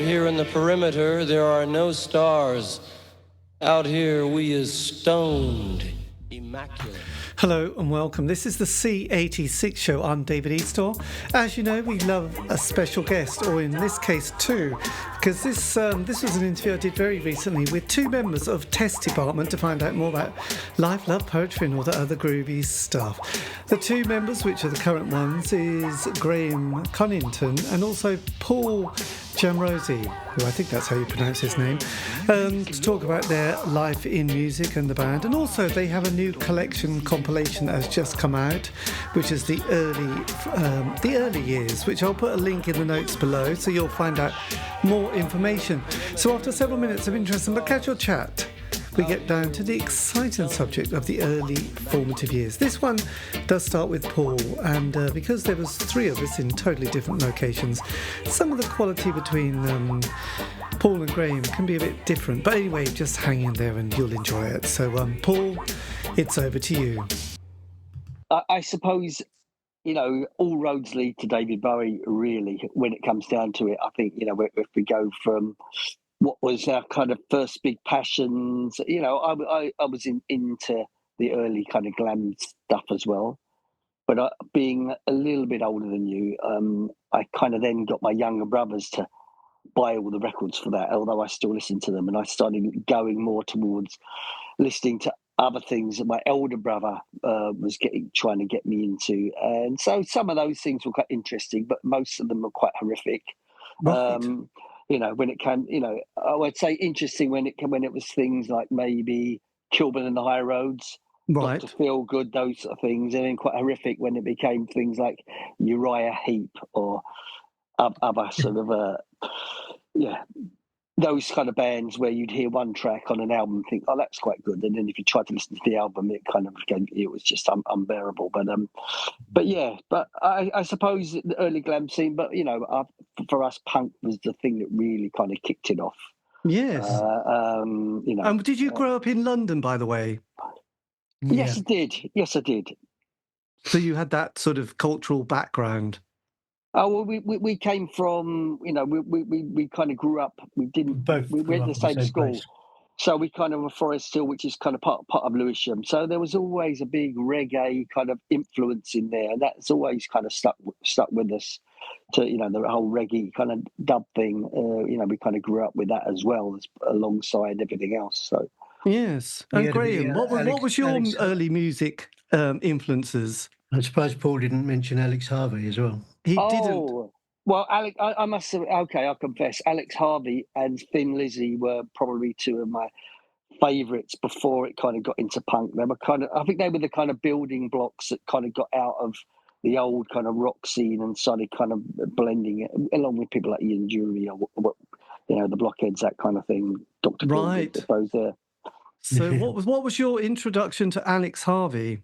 here in the perimeter, there are no stars. Out here, we is stoned, immaculate. Hello and welcome. This is the C86 show. I'm David Eastaugh. As you know, we love a special guest, or in this case, two, because this was an interview I did very recently with two members of Test Dept to find out more about life, love, poetry, and all that other groovy stuff. The two members, which are the current ones, is Graham Cunnington and also Paul Jamrozy, who I think that's how you pronounce his name, to talk about their life in music and the band. And also they have a new collection compilation that has just come out, which is the early years, which I'll put a link in the notes below, so you'll find out more information. So after several minutes of interesting but casual chat, we get down to the exciting subject of the early formative years. This one does start with Paul, and because there was three of us in totally different locations, some of the quality between Paul and Graham can be a bit different. But anyway, just hang in there and you'll enjoy it. So, Paul, it's over to you. I suppose, all roads lead to David Bowie, really, when it comes down to it. I think, if we go from what was our kind of first big passions, I was into the early kind of glam stuff as well. But being a little bit older than you, I kind of then got my younger brothers to buy all the records for that, although I still listen to them. And I started going more towards listening to other things that my elder brother was trying to get me into. And so some of those things were quite interesting, but most of them were quite horrific. Right. When it came, I would say interesting when it was things like maybe Kilburn and the High Roads, Right. Dr. Feel Good, those sort of things, and then quite horrific when it became things like Uriah Heep or other sort of those kind of bands where you'd hear one track on an album and think, oh, that's quite good, and then if you tried to listen to the album, it was just unbearable. But I suppose the early glam scene, but for us, punk was the thing that really kind of kicked it off. Yes. Did you grow up in London, by the way? Yes, I did. So you had that sort of cultural background. Oh well, we came from, we kind of grew up. We went to the same school, place. So we kind of were Forest Hill, which is kind of part of Lewisham. So there was always a big reggae kind of influence in there, and that's always kind of stuck with us. To the whole reggae kind of dub thing. We kind of grew up with that as well, alongside everything else. So yes. And Graham, what was your early music influences? I suppose Paul didn't mention Alex Harvey as well. He didn't. Well, Alex, I must have. Okay, I'll confess. Alex Harvey and Thin Lizzy were probably two of my favourites before it kind of got into punk. They were I think they were the kind of building blocks that kind of got out of the old kind of rock scene and started kind of blending it, along with people like Ian Dury or the Blockheads, that kind of thing. Dr. Right. I suppose there. So what was your introduction to Alex Harvey?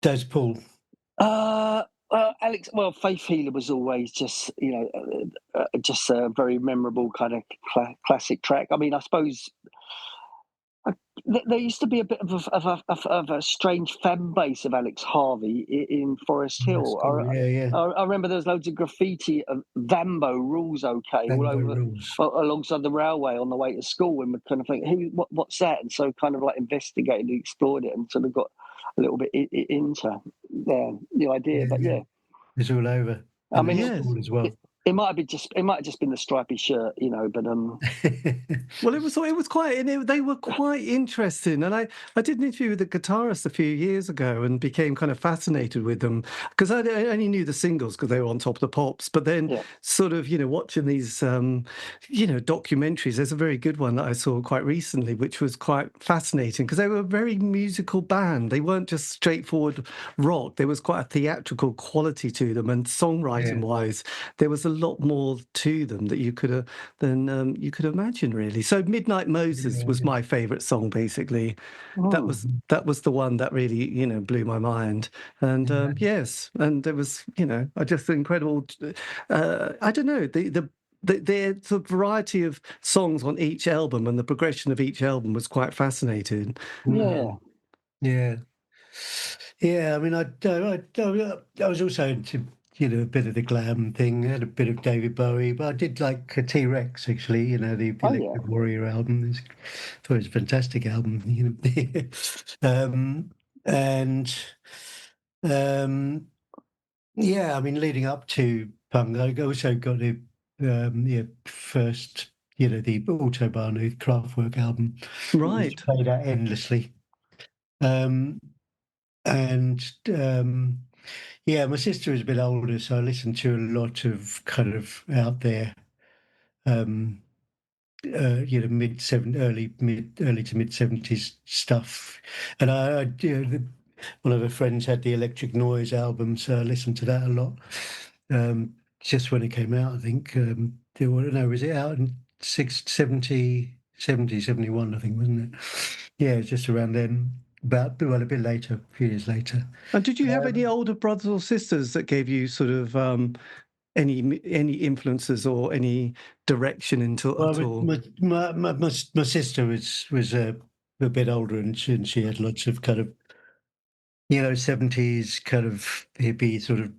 Does Paul? Alex. Well, Faith Healer was always just just a very memorable kind of classic track. I mean, I suppose there used to be a bit of a strange fan base of Alex Harvey in Forest Hill. I remember there was loads of graffiti of Vambo Rules OK all over alongside the railway on the way to school, and we kind of think, what's that? And so kind of like investigated and explored it and sort of got a little bit into the idea. But it's all over. I mean, as well. It might have just been the stripy shirt, but well, it was quite, and they were quite interesting. And I did an interview with a guitarist a few years ago and became kind of fascinated with them because I only knew the singles because they were on Top of the Pops. But then sort of, watching these, documentaries, there's a very good one that I saw quite recently, which was quite fascinating because they were a very musical band. They weren't just straightforward rock. There was quite a theatrical quality to them, and songwriting wise, there was a lot more to them that you could imagine, really. So Midnight Moses was my favorite song, basically. That was the one that really blew my mind. And yes, and there was just incredible I don't know, the variety of songs on each album and the progression of each album was quite fascinating. Yeah. I mean, I was also into a bit of the glam thing. I had a bit of David Bowie, but I did like T-Rex actually. The Oh yeah. Electric Warrior album. Thought it was a fantastic album. And yeah, I mean, leading up to punk, I also got the first, the Autobahn, the Kraftwerk album, which Right. played out endlessly. Um, and yeah, my sister was a bit older, so I listened to a lot of kind of out there, early to mid 70s stuff. And one of her friends had the Electric Noise album, so I listened to that a lot. Just when it came out, I think. Was it out in 71, I think, wasn't it? Yeah, just around then. A bit later, a few years later. And did you have any older brothers or sisters that gave you sort of any influences or any direction into at all? My sister was a bit older, and she had lots of kind of 70s kind of hippie sort of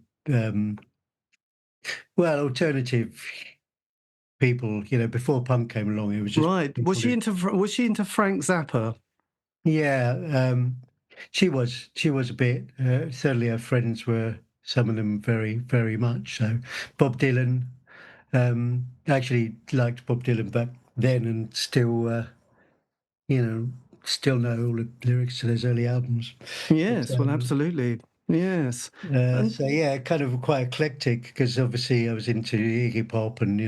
alternative people. Before punk came along, it was just Right. Was she into Frank Zappa? Yeah, she was a bit. Certainly, her friends were, some of them, very very much so. Bob Dylan. Actually liked Bob Dylan back then, and still, still know all the lyrics to those early albums. Yes, But, well, absolutely. Yes. And so yeah, kind of quite eclectic, because obviously I was into Iggy Pop and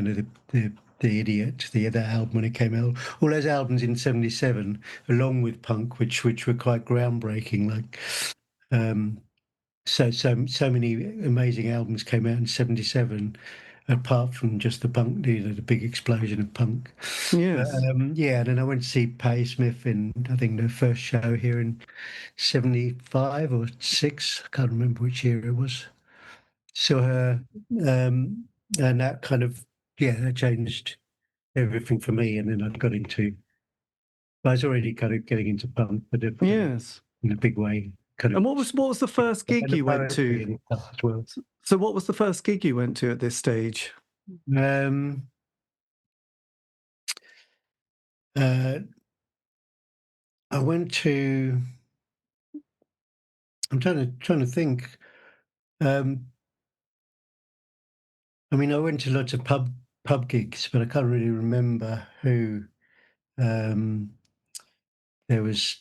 the Idiot, that album when it came out. All those albums in '77, along with punk, which were quite groundbreaking. Like so many amazing albums came out in '77, apart from just the punk, the big explosion of punk. But, yes. yeah, and then I went to see Patti Smith in, I think, the first show here in '75 or '6. I can't remember which year it was. Saw her, and that kind of, that changed everything for me. And then I was already kind of getting into punk, but Yes. in a big way. Kind of, And what was the first gig and the you went poetry to? and stuff as well. So what was the first gig you went to at this stage? Um, uh, I went to. I'm trying to think. Um, I mean, I went to lots of pub gigs, but I can't really remember who. Um, there was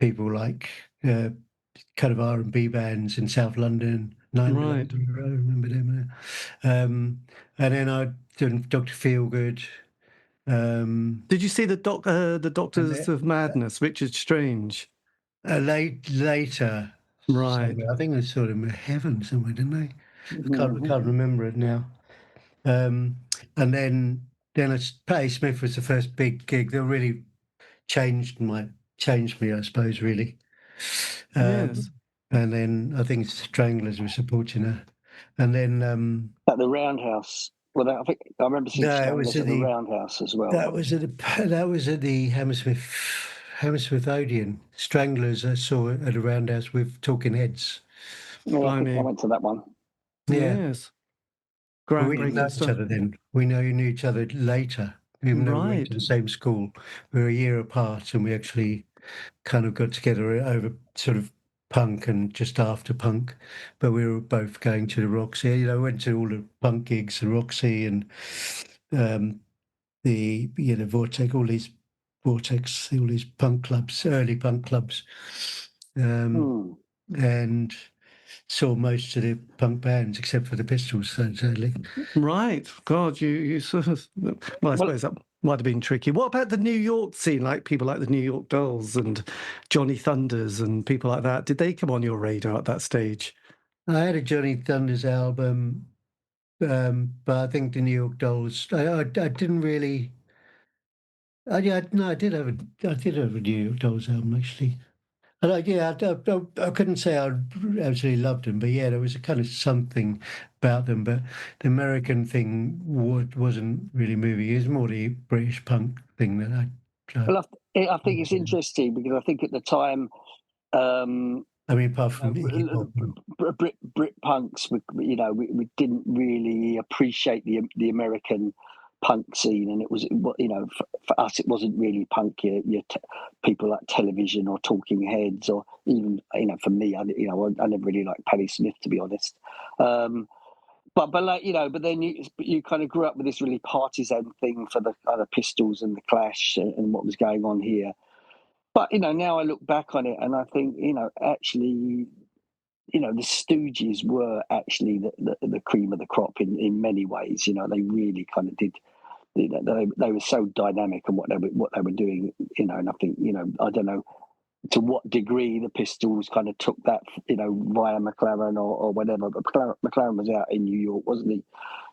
people like kind of R&B bands in South London, Nine Below Right. Zero, I remember them. And then I did Dr. Feelgood. Did you see the And Doctors of Madness, Richard Strange? later, Right. somewhere, I think I saw them in Heaven somewhere, didn't they? I Mhm. can't remember it now. And then Patti Smith was the first big gig that really changed me, I suppose, really. Yes. And then I think Stranglers were supporting her. And then At the Roundhouse. Well, I think I remember seeing no, it was Stranglers at at the the Roundhouse as well. that was at the Hammersmith Odeon. Stranglers I saw at a roundhouse with Talking Heads. Yeah, I think I Blimey. went to that one. Yeah, Yes. but we didn't know Groundbreaking each stuff. other then. We knew each other later, even though we went to Right. the same school. We were a year apart, and we actually kind of got together over sort of punk and just after punk. But we were both going to the Roxy. Went to all the punk gigs, the Roxy, and um, the Vortex, all these punk clubs, early punk clubs, Hmm. and saw most of the punk bands except for the Pistols, sadly. Right. God, you sort of, well, I Well, suppose that might have been tricky. What about the New York scene, like people like the New York Dolls and Johnny Thunders and people like that? Did they come on your radar at that stage? I had a Johnny Thunders album, but I think the New York Dolls. I didn't really. Yeah, no, I did have a New York Dolls album actually. And I couldn't say I absolutely loved them, but yeah, there was a kind of something about them. But the American thing wasn't really moving. It was more the British punk thing that I well, I think it's interesting because I think at the time, I mean, apart from hip hop. Brit punks, we didn't really appreciate the American punk scene, and it was, for us, it wasn't really punk. People like Television or Talking Heads, or even, for me, I never really liked Patti Smith, to be honest. But then you kind of grew up with this really partisan thing for the kind of Pistols and the Clash and what was going on here. But now I look back on it and I think actually, the Stooges were actually the cream of the crop in many ways. They really kind of did. They were so dynamic in what they were doing. And I think I don't know to what degree the Pistols kind of took that via McLaren or whatever. But McLaren was out in New York, wasn't he?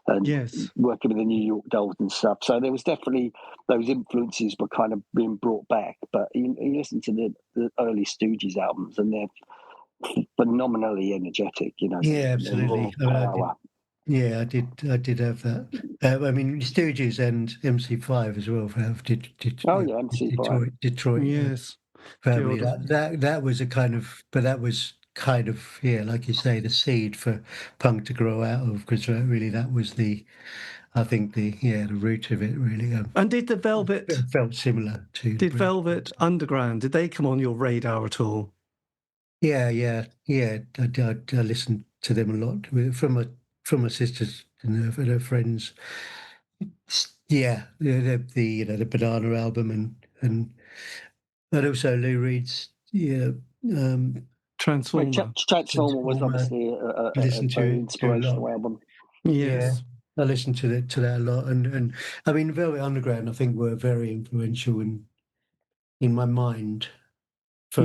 And Yes. working with the New York Dolls and stuff. So there was definitely those influences were kind of being brought back. But you listen to the early Stooges albums and they're phenomenally energetic, Yeah, absolutely. Power. I did have that. I mean, Stooges and MC5 as well. MC5. Detroit. Yes. Family. That was a kind of, but that was kind of, like you say, the seed for punk to grow out of, because really that was the root of it, really. And did the Velvet It felt similar to Velvet Underground? Did they come on your radar at all? Yeah. I listened to them a lot from my sisters and her friends. Yeah, the Banana album and also Lou Reed's Transformer. Transformer was obviously an inspirational album. Yes. I listened to that a lot, and I mean Velvet Underground I think were very influential in my mind for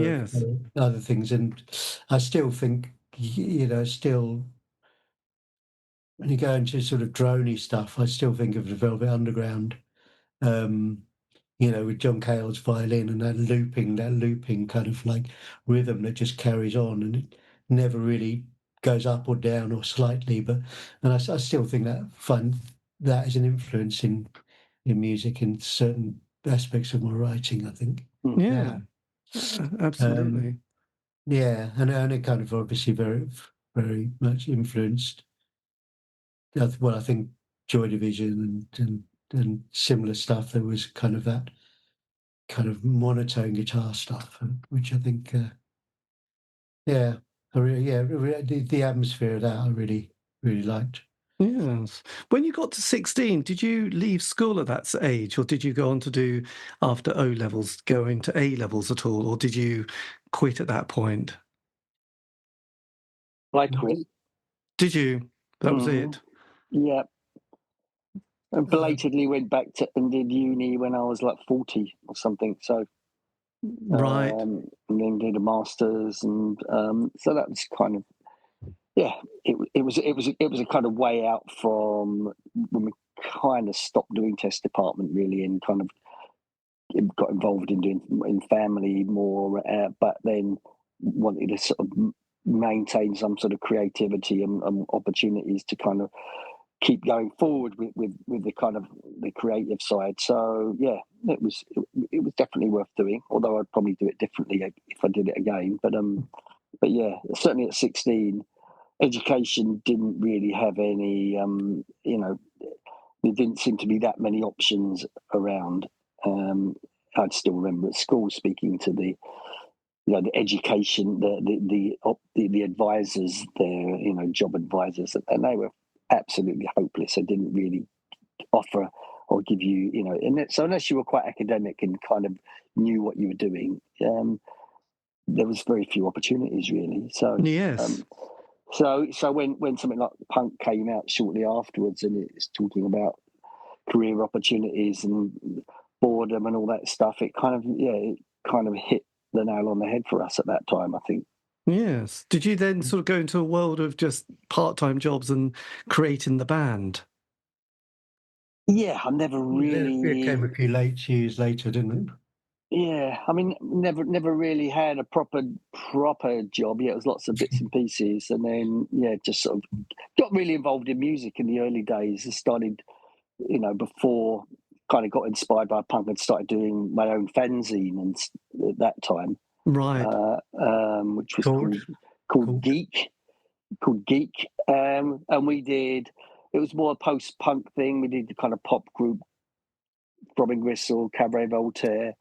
other things, and I still think still when you go into sort of droney stuff, I still think of the Velvet Underground. With John Cale's violin and that looping kind of like rhythm that just carries on and it never really goes up or down or slightly. And I still think that is an influence in music in certain aspects of my writing, I think. Yeah, absolutely. And it kind of obviously very, very much influenced. Well, I think Joy Division and similar stuff. There was kind of that kind of monotone guitar stuff, which I think, the atmosphere of that I really, really liked. Yes. When you got to 16, did you leave school at that age, or did you go on to do after O levels, go into A levels at all, or did you quit at that point? I quit. Did you? That was it. Yeah. And belatedly went back and did uni when I was like 40 or something. So, right. And then did a master's, and so that was kind of, it was a kind of way out from when we kind of stopped doing Test Department really, and kind of got involved in family more, but then wanted to sort of maintain some sort of creativity and opportunities to kind of keep going forward with the kind of the creative side. So it was definitely worth doing, although I'd probably do it differently if I did it again. But certainly at 16, education didn't really have any there didn't seem to be that many options around. I'd still remember at school speaking to the education, the advisors there, job advisors, and they were absolutely hopeless. They didn't really offer or give you, so unless you were quite academic and kind of knew what you were doing, there was very few opportunities really. So yes. So when something like Punk came out shortly afterwards, and it's talking about career opportunities and boredom and all that stuff, it kind of hit the nail on the head for us at that time, I think. Yes. Did you then sort of go into a world of just part-time jobs and creating the band? Yeah, I never really... It came a few years later, didn't it? Yeah, I mean, never really had a proper job. Yeah, it was lots of bits and pieces, and then just sort of got really involved in music in the early days. I started, before kind of got inspired by punk and started doing my own fanzine and at that time. Right. Which was Called Geek. Called Geek. And we did. It was more a post-punk thing. We did the kind of pop group, Throbbing Gristle, Cabaret Voltaire,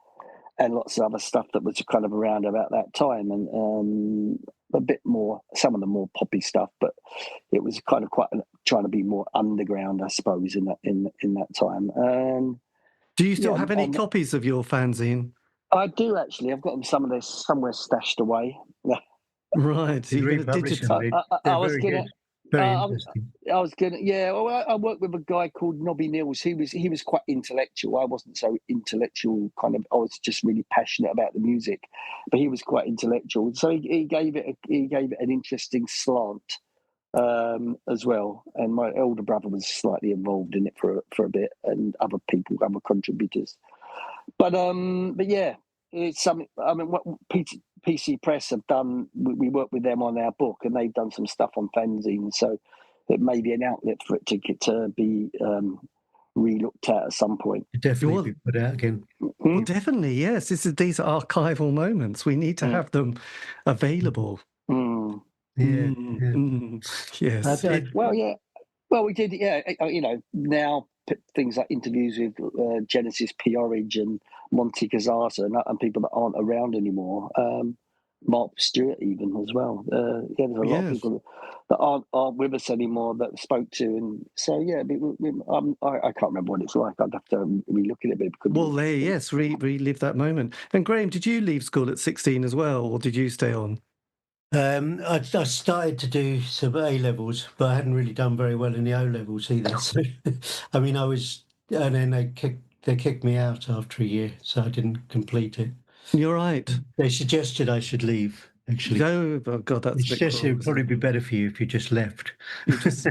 and lots of other stuff that was kind of around about that time, and a bit more, some of the more poppy stuff, but it was kind of quite trying to be more underground, I suppose, in that time. Do you still have any copies of your fanzine? I do, actually. I've got them somewhere stashed away. Right, so you're going to digitize. I was going to. Very interesting. I was gonna, yeah. Well, I worked with a guy called Nobby Nils. He was quite intellectual. I wasn't so intellectual. Kind of, I was just really passionate about the music, but he was quite intellectual. So he gave it an interesting slant as well. And my older brother was slightly involved in it for a bit, and other contributors. But yeah, it's something. I mean, what PC Press have done, we work with them on our book, and they've done some stuff on fanzines, so it may be an outlet for it to be re-looked at some point. Definitely be put out again. Well, definitely, yes. These are archival moments. We need to have them available. Yes. Well, we did. Yeah, now things like interviews with Genesis P-Orridge and Monty Casata and people that aren't around anymore. Mark Stewart even as well. There's a lot of people that aren't with us anymore that I spoke to, and so yeah, I can't remember what it's like. I'd have to re-look at it. But relive that moment. And Graham, did you leave school at 16 as well, or did you stay on? I started to do some A levels, but I hadn't really done very well in the O levels either. So, I mean, and then they kicked me out after a year, so I didn't complete it. You're right. They suggested I should leave. Actually, oh God, that's it would probably be better for you if you just left. Just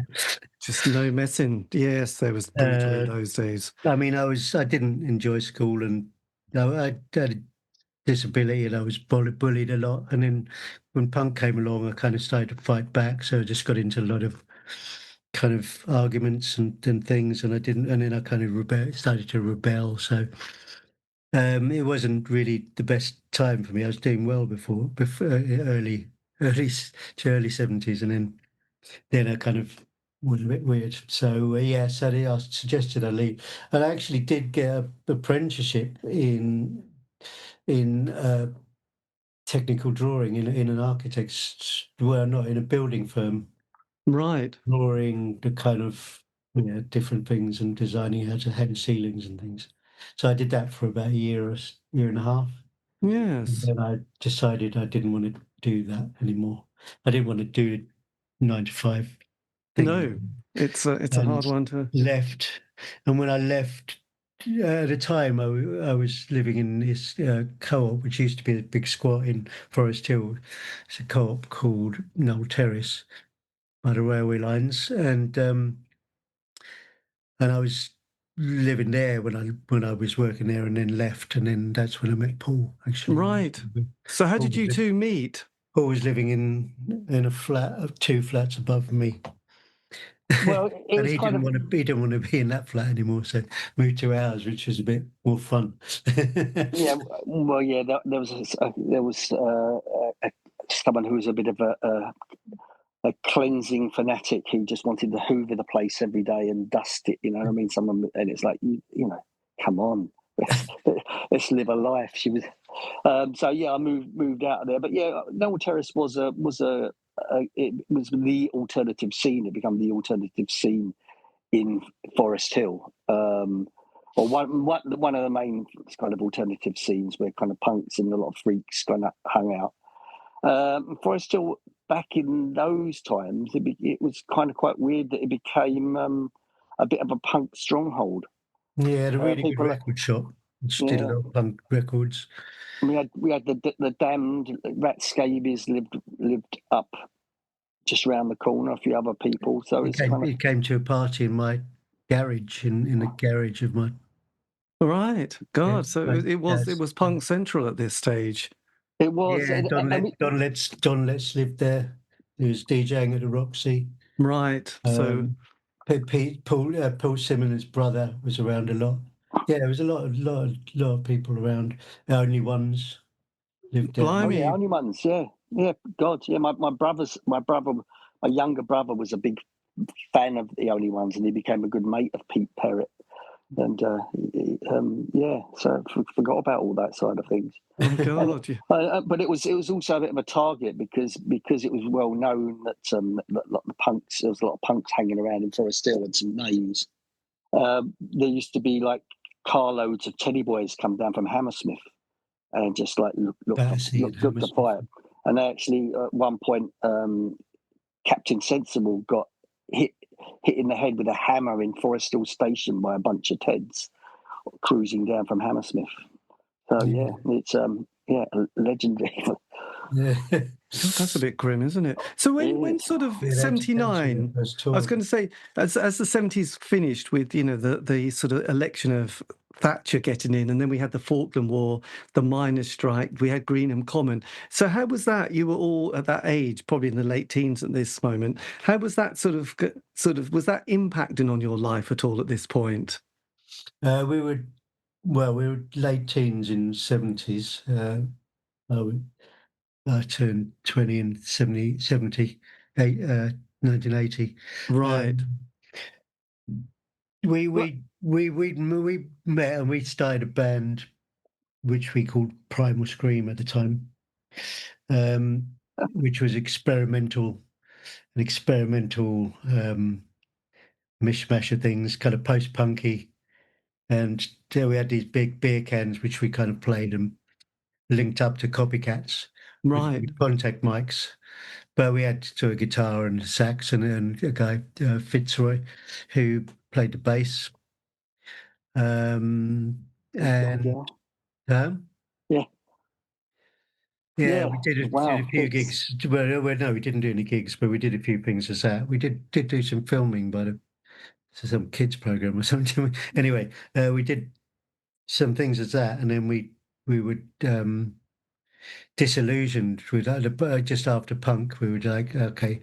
no messing. Yes, there was brutal in those days. I mean, I didn't enjoy school, and I had a disability, and I was bullied a lot. And then when punk came along, I kind of started to fight back. So I just got into a lot of kind of arguments and things, and then I kind of started to rebel. So it wasn't really the best time for me. I was doing well before early to early 70s, and then I kind of was a bit weird. So so they suggested I leave, and I actually did get an apprenticeship in technical drawing in an architect's, not in a building firm, right? Drawing the kind of different things and designing how to hang ceilings and things. So I did that for about a year and a half. Yes. And then I decided I didn't want to do that anymore. I didn't want to do 9 to 5 thing. No, it's a hard one to left. And when I left, at the time I was living in this co-op, which used to be a big squat in Forest Hill. It's a co-op called Knoll Terrace by the railway lines, and I was living there when I was working there, and then left, and then that's when I met Paul. Actually, right. So how did you two meet? Paul was living in a flat of 2 flats above me. Well, and he didn't want to be in that flat anymore, so moved to ours, which was a bit more fun. Yeah, well, yeah, there was someone who was a bit of a cleansing fanatic. He just wanted to hoover the place every day and dust it. You know what I mean? And it's like you know, come on, let's live a life. She was, so yeah, I moved out of there. But yeah, Knoll Terrace was the alternative scene. It became the alternative scene in Forest Hill, or one of the main kind of alternative scenes where kind of punks and a lot of freaks kind of hung out. Forest Hill, back in those times, it was kind of quite weird that it became a bit of a punk stronghold. Yeah, a really good record shop. Just did a lot of punk records. We had the Damned, Rat Scabies lived up just around the corner. A few other people. So he came to a party in my garage, in the garage of my. Right, God. Yeah, so it was punk central at this stage. It was. Yeah, Don Letts lived there. He was DJing at the Roxy. Right. So Paul Simmons' brother was around a lot. Yeah, there was a lot of people around. The Only Ones. lived there. Oh yeah, Blimey. only ones. Yeah. God, yeah. My younger brother was a big fan of the Only Ones, and he became a good mate of Pete Perrett. And so forgot about all that side of things. Oh God. Yeah. But it was also a bit of a target because it was well known that the punks, there was a lot of punks hanging around in Forest Hill and some names. There used to be like carloads of Teddy Boys come down from Hammersmith and just like look the fire. And they actually at one point, Captain Sensible got hit in the head with a hammer in Forest Hill Station by a bunch of Teds cruising down from Hammersmith. So yeah, it's legendary. Yeah. God, that's a bit grim, isn't it? So when sort of 79, I was going to say, as the 70s finished with, you know, the sort of election of Thatcher getting in, and then we had the Falkland War, the miners' strike, we had Greenham Common. So how was that? You were all at that age, probably in the late teens at this moment. How was that sort of was that impacting on your life at all at this point? We were late teens in 70s. I turned 20 in 1980. Right. We met and we started a band which we called Primal Scream at the time, which was an experimental mishmash of things, kind of post-punky. And there we had these big beer cans which we kind of played and linked up to copycats, Right. with contact mics. But we had a guitar and a sax and a guy, Fitzroy, who played the bass. And yeah. We did a few gigs. Well, no, we didn't do any gigs, but we did a few things as that. We did do some filming, but some kids program or something. Anyway, we did some things as that, and then we were disillusioned with that. Just after punk, we were like, okay,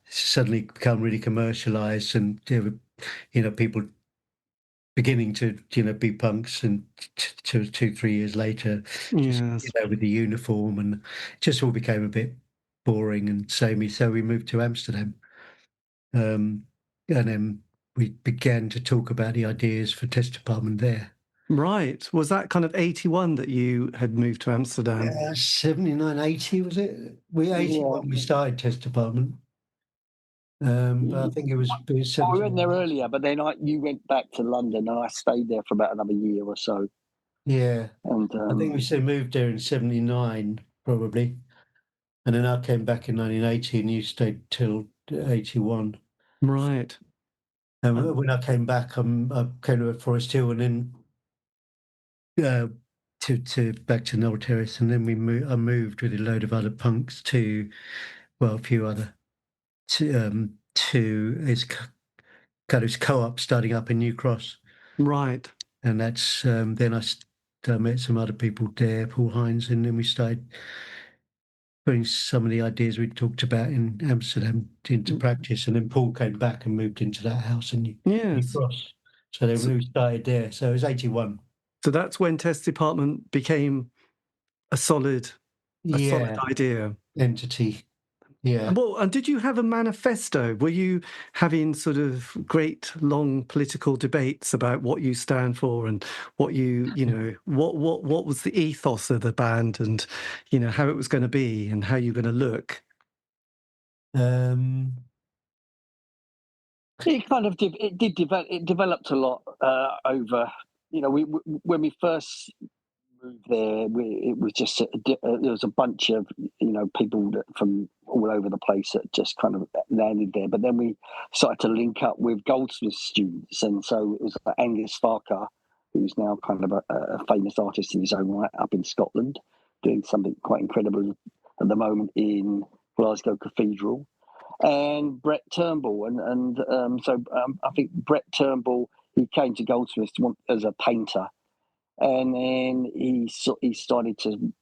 suddenly become really commercialized, and there were, people beginning to be punks, and 2-3 years later, just Yes. with the uniform, and just all became a bit boring and samey. So we moved to Amsterdam, and then we began to talk about the ideas for Test Department there. Right. Was that kind of 81 that you had moved to Amsterdam? 79, 80 was it? 81 we started Test Department. But I think it was 79. We went there earlier, but then you went back to London, and I stayed there for about another year or so. Yeah, and I think we moved there in 79 probably, and then I came back in 1980, and you stayed till 81. Right. And when I came back, I came to Forest Hill, and then to back to Noel Terrace, and then I moved with a load of other punks to, a few other, to his co-op starting up in New Cross. Right. And that's then I met some other people there, Paul Hines, and then we started putting some of the ideas we talked about in Amsterdam into practice. And then Paul came back and moved into that house in New Cross. So then we started there. So it was 81. So that's when Test Department became a solid idea. Entity. Yeah. Well, and did you have a manifesto? Were you having sort of great long political debates about what you stand for and what what was the ethos of the band, and how it was going to be and how you're going to look? It kind of it developed a lot over. When we first moved there, it was just there was a bunch of people from all over the place that just kind of landed there. But then we started to link up with Goldsmith students, and so it was Angus Farquhar, who's now kind of a famous artist in his own right up in Scotland, doing something quite incredible at the moment in Glasgow Cathedral. And Brett Turnbull, and I think Brett Turnbull, he came to Goldsmiths as a painter, and then he started to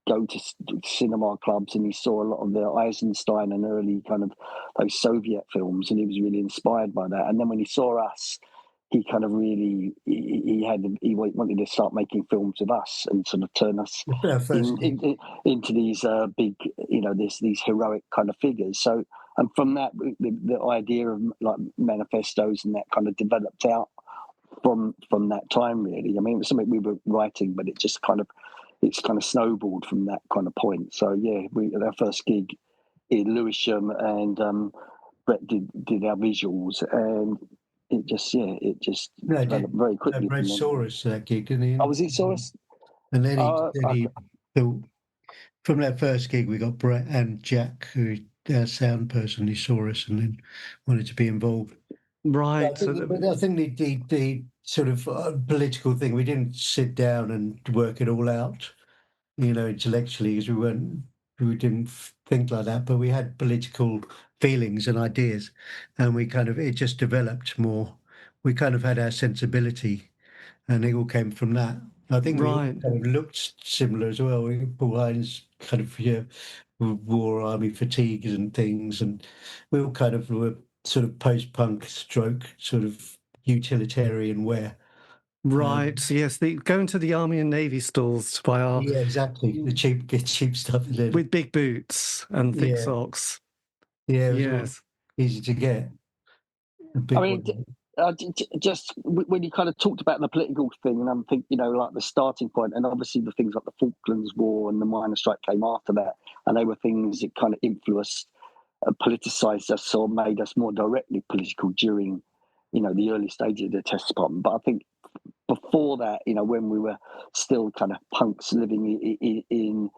go to cinema clubs, and he saw a lot of the Eisenstein and early kind of those Soviet films, and he was really inspired by that. And then when he saw us, he kind of really he wanted to start making films with us and sort of turn us Our first gig. into these big, these heroic kind of figures. So, and from that, the idea of like manifestos and that kind of developed out from that time. Really, I mean, it was something we were writing, but it's kind of snowballed from that kind of point. So yeah, our first gig in Lewisham, and Brett did our visuals, and it just developed very quickly. Brett saw us that gig, didn't he? Oh, was it saw us? And then he Okay. thought, from that first gig, we got Brett and Jack, who our sound person, who saw us and then wanted to be involved. Right. But I think the sort of political thing, we didn't sit down and work it all out, intellectually, because we didn't think like that, but we had political feelings and ideas, and it just developed more. We kind of had our sensibility, and it all came from that. I think we all kind of looked similar as well. Paul Hines kind of wore army fatigues and things, and we all kind of were sort of post-punk stroke sort of utilitarian wear. Right. Yes. Going to the Army and Navy stores to buy our exactly, the cheap stuff with big boots and thick socks. Yeah, it was easy to get. I mean, just when you kind of talked about the political thing, and I'm thinking, like the starting point, and obviously the things like the Falklands War and the miners' strike came after that, and they were things that kind of influenced, politicised us, or made us more directly political during, the early stages of the Test Department. But I think before that, when we were still kind of punks living in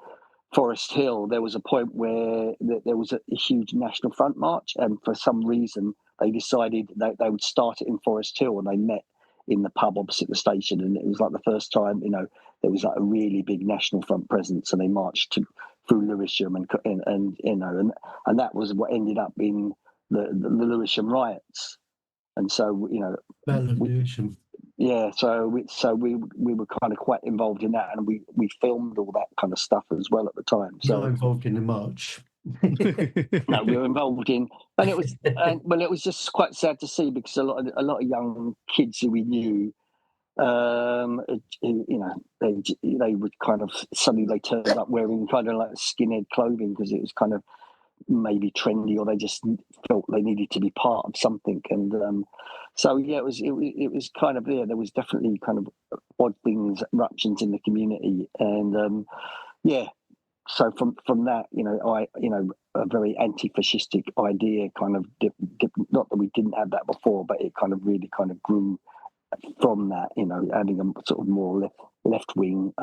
Forest Hill, there was a point where there was a huge National Front march, and for some reason they decided that they would start it in Forest Hill, and they met in the pub opposite the station, and it was like the first time there was like a really big National Front presence, and they marched through Lewisham, and that was what ended up in the Lewisham riots, and so Battle of Lewisham. Yeah, so we were kind of quite involved in that, and we filmed all that kind of stuff as well at the time. So not involved in the march. No, we were involved in, and it was just quite sad to see, because a lot of young kids who we knew, they would kind of suddenly they turned up wearing kind of like skinhead clothing because it was kind of maybe trendy, or they just felt they needed to be part of something, and so yeah, it was kind of there was definitely kind of odd things, eruptions in the community, and so from that, a very anti-fascistic idea kind of not that we didn't have that before, but it kind of really kind of grew from that, adding a sort of more left-wing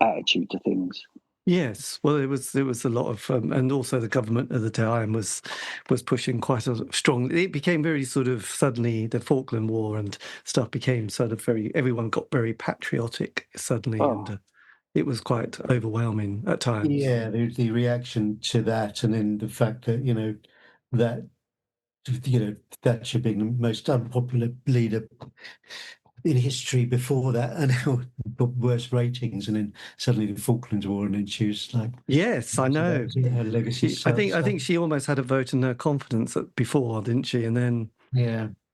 attitude to things. Yes, well, it was a lot of, and also the government at the time was pushing quite a strong. It became very sort of suddenly the Falkland War and stuff became sort of everyone got very patriotic suddenly, and it was quite overwhelming at times. Yeah, the reaction to that, and then the fact that Thatcher being the most unpopular leader in history before that, and worst ratings, and then suddenly the Falklands War, and then she was like, "Yes, I know." Her legacy. I think she almost had a vote in her confidence before, didn't she? And then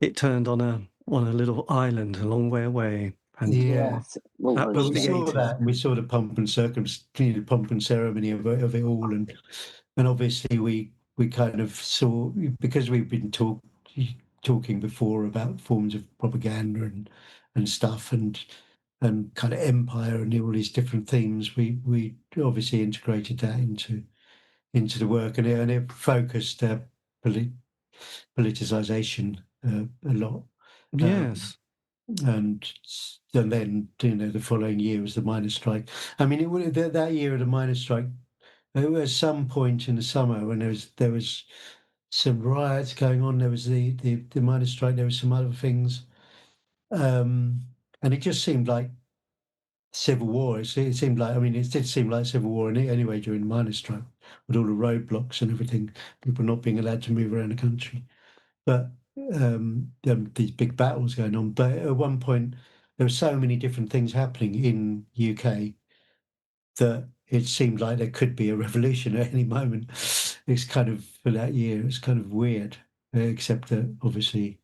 it turned on a little island a long way away. And but we saw that, and we saw the pomp and ceremony of it all, and obviously we kind of saw, because we've been talking before about forms of propaganda and stuff, and kind of empire and all these different themes. We obviously integrated that into the work, and it focused politicization a lot. Yes. And then the following year was the miners' strike. I mean, that year of the miners' strike, there was some point in the summer when there was some riots going on. There was the miners' strike. There was some other things, and it just seemed like civil war. It seemed like, I mean, it did seem like civil war anyway during the miners' strike, with all the roadblocks and everything, people not being allowed to move around the country. But these big battles going on. But at one point, there were so many different things happening in UK that it seemed like there could be a revolution at any moment. It's kind of, for that year, it's kind of weird, except that obviously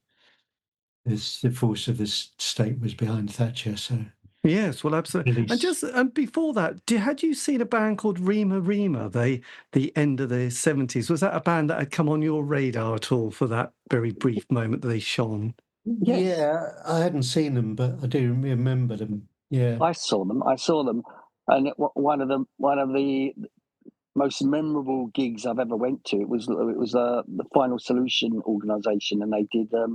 the force of the state was behind Thatcher. So Yes, well, absolutely. And just before that, had you seen a band called Rima Rima? The end of the 70s. Was that a band that had come on your radar at all for that very brief moment that they shone? Yes. yeah, I hadn't seen them, but I do remember them. Yeah, I saw them, and one of the most memorable gigs I've ever went to. It was the Final Solution organisation, and they did a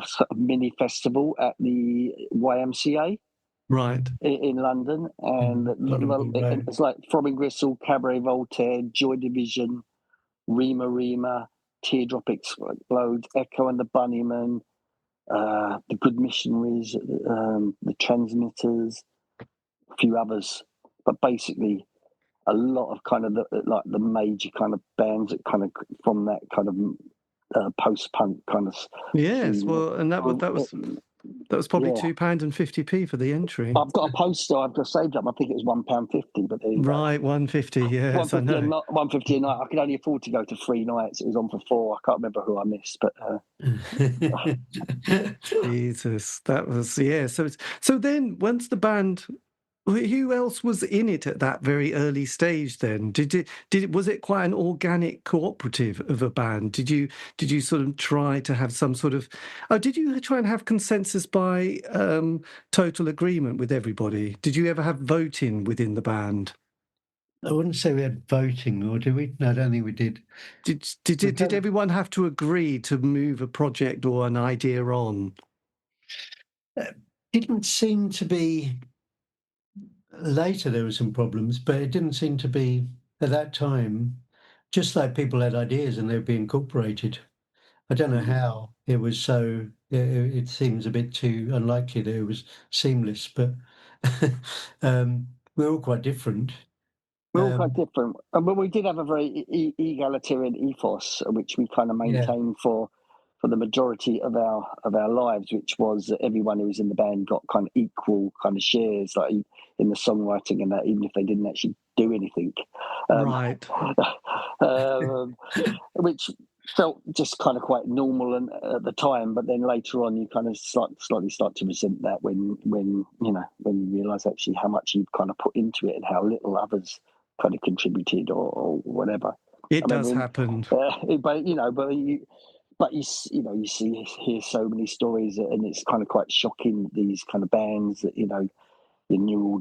sort of mini festival at the YMCA Right. in London, and it's like Throbbing Gristle, Cabaret Voltaire, Joy Division, Rima Rima, Teardrop Explodes, Echo and the Bunnymen, the Good Missionaries, the Transmitters, a few others, but basically a lot of kind of the major kind of bands that kind of from that kind of post-punk kind of Yes, scene. well, and that was probably £2.50p for the entry. I've got a poster I've just saved up. I think it was £1.50, but there you go. Right, 150. Yes, I know. £1.50 a night. I could only afford to go to 3 nights. It was on for 4. I can't remember who I missed, but Jesus, that was So then, once the band, who else was in it at that very early stage? Then was it quite an organic cooperative of a band? Did you sort of try to have some sort of? Did you try and have consensus by total agreement with everybody? Did you ever have voting within the band? I wouldn't say we had voting, or did we? No, I don't think we did. Did everyone have to agree to move a project or an idea on? Didn't seem to be. Later there were some problems, but it didn't seem to be at that time. Just like people had ideas and they would be incorporated. I don't know how it was so. It seems a bit too unlikely that it was seamless, but we're all quite different. we're all quite different. But we did have a very egalitarian ethos, which we kind of maintained for the majority of our lives, which was that everyone who was in the band got kind of equal kind of shares, like in the songwriting and that, even if they didn't actually do anything. Right. Which felt just kind of quite normal and at the time, but then later on you kind of slightly start to resent that when you realise actually how much you kind of put into it and how little others kind of contributed or whatever. It does happen. But you hear so many stories, and it's kind of quite shocking. These kind of bands that the New